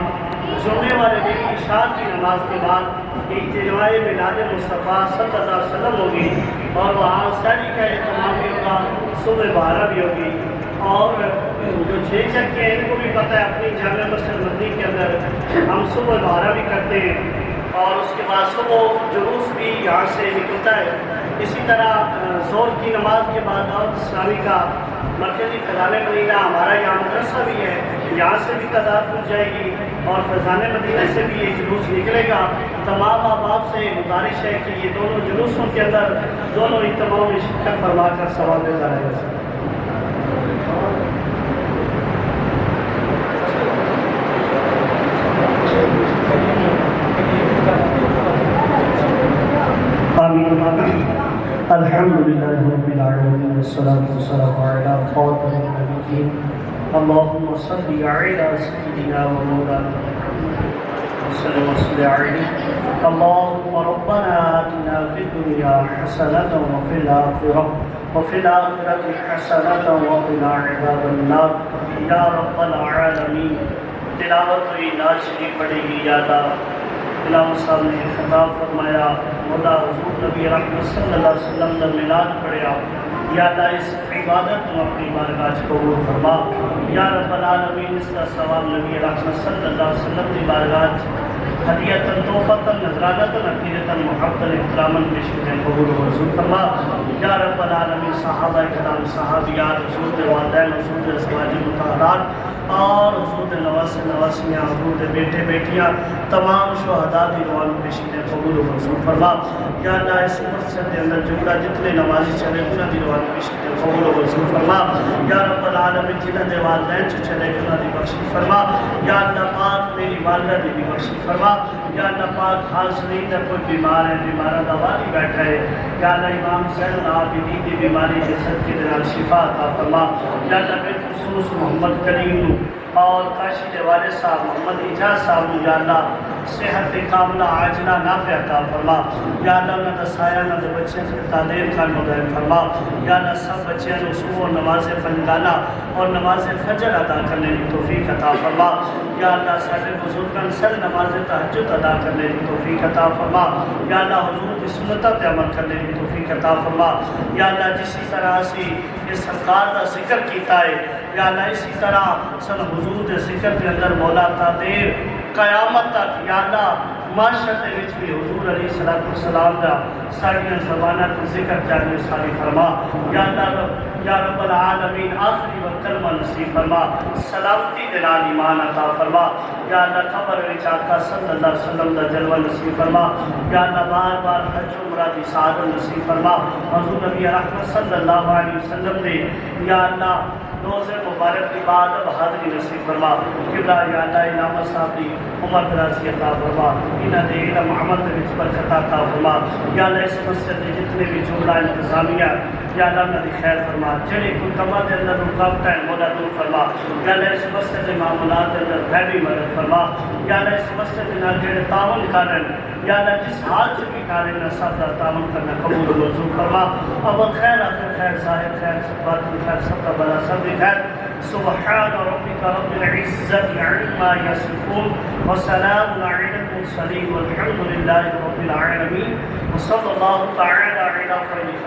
जुम्मे वाले दिन इशा की नमाज के बाद एक जलवाए मिलाद मुस्तफ़ा सल्लल्लाहु अलैहि वसल्लम होगी और वहाँ सहरी का इत्तमाम भी होगा, सुबह 12 भी होगी। और जो 6 चक्के हैं इनको भी पता है, अपनी जामिया मस्जिद मदनी के अंदर हम सुबह 12 भी करते हैं और उसके बाद सुबह जुलूस भी यहाँ से निकलता है। इसी तरह ज़ोहर की नमाज के बाद दावत इस्लामी का मरकज़ी फ़ैज़ान मदीना हमारा यहाँ मदरसा भी है, यहाँ से भी तादाद पहुँच जाएगी और फ़ैज़ान मदीना से भी ये जुलूस निकलेगा। तमाम अहबाब से गुजारिश है कि ये दोनों जुलूसों के अंदर दोनों इत्तमाम में शिरकत फरमा कर सवाल गुजारेगा। अल्हम्दुलिल्लाहि रब्बिल आलमीन वस्सलातु वस्सलामु अला खातिमिन नबिय्यीन अल्लाहुम्मा सल्लि अला सय्यिदिना व मौलाना वसल्लम अलैहि अल्लाहुम्मा रब्बना आतिना फिद दुनिया हसनतन व फिल आखिरति हसनतन व क़िना अज़ाबन नार या रब्बल आलमीन। तिलावत हुई नाज़ शरीफ पढ़ेगी या अल्लाह इमाम साहब ने खिताब फरमाया, मौला हुज़ूर नबी रहमत सल्लल्लाहु अलैहि वसल्लम ने मिलाद पढ़ा, या अल्लाह इस इबादत को अपनी बारगाह कबूल फरमा। या रब्बल आलमीन इसका सवाब नबी रहमत सल्लल्लाहु अलैहि वसल्लम की बारगाह हदियतन तोहफतन नज़रानतन अक़ीदतन मुहब्बतन इकरामन पेश कबूल मंजूर फरमा। या रब्बल आलमीन सहाबा किराम सहाबियात हुज़ूर के वालिदैन हुज़ूर अज़वाज मुतहहरात और हुज़ूर नवासे नवासियाँ हुज़ूर बेटे बेटियाँ तमाम शुहदा दी रुहान पेश कबूल मंजूर फरमा। या अल्लाह इस मस्जिद के अंदर जुमला जितने नमाजी चले उन्हां दी रुहान पेश कबूल मंजूर फरमा। या रब्बल आलमीन जिन्हां दे वालिदैन चले उन्हां दी बख्शिश फरमा। या अल्लाह पाक मेरी वालिदा दी भी बख्शिश फरमा। या अल्लाह पाक हाज़रीन दा कोई बीमार है, बीमारा दा वाली बैठा है, या अल्लाह इमाम ज़ैनुल आबिदीन की बीमारी के सदके दे नाल शिफा अता फरमा। या अल्लाह बिलखुसूस मोहम्मद करीम और काशी के वाले साहब मोहम्मद इजाज़ साहब या अल्लाह सेहत कामला आजला नाफ़िया अता फरमा। या अल्लाह उन्हां दा साया उन्हां दे बच्चों के तालीम कायम दायम फरमा। या अल्लाह सब बच्चों को सुबह नमाज पंजगाना और नमाज फजर अदा करने की तौफीक अता फरमा। या अल्लाह सारे बुजुर्गों सर नमाज तहज्जुद अदा करने की तौफीक अता फरमा। या अल्लाह हुजूर की सुन्नत पे अमल करने की तौफीक अता फरमा। या अल्लाह जिस तरह से इस सरकार का जिक्र किया है, या अल्लाह इसी तरह सन हुजूर के जिक्र के अंदर मौला तादेर क़यामत तक या अल्लाह माशर के विच भी हुजूर अलैहिस्सलाम का साड़ियाँ ज़बाना को जिक्र जाने सारी फरमा। या अल्लाह या रब्बल आलमीन आखिरी वक्त कलमा नसीब फरमा, सलामती के नाल ईमान अता फरमा। या अल्लाह कब्र विच आका सल्लल्लाहु अलैहि वसल्लम दा जलवा नसीब फरमा। या अल्लाह बार बार हज उमरा दी सआदत नसीब फरमा। हुजूर नबी रहमत सल्लल्लाहु अलैहि वसल्लम ने या अल्लाह रोज़े मुबारक की बाद अब हाज़री नसीब फरमा। किबला या अल्लाह इनाम साहब दी उमर दराज़ी अता फरमा, इन्हां दे इल्म अमल दे विच बरकत अता फरमा। या अल्लाह इस मस्जिद दे जितने भी जुमला इंतजामिया या अल्लाह उन्हां दी खैर फरमा, जेड़े कोई कमां दे अंदर रुकावट है मौला दूर फरमा। या अल्लाह इस मस्जिद दे मामलात दे अंदर गैबी मदद फरमा। या अल्लाह इस मस्जिद दे नाल जेड़े तावन करन या अल्लाह जिस हाल च भी कारण सब का तावन करना कबूल मंजूर फरमा। अव्वल खैर आखिर खैर ज़ाहिर खैर बातिन खैर सबका भला सब खैर। सुब्हान रब्बिका रब्बिल इज़्ज़ति अम्मा यसिफून व सलामुन अलल मुरसलीन वल्हम्दुलिल्लाहि रब्बिल आलमीन व सल्लल्लाहु तआला अला खैरिल।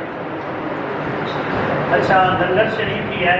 अच्छा, लंगर शरीफ ही है।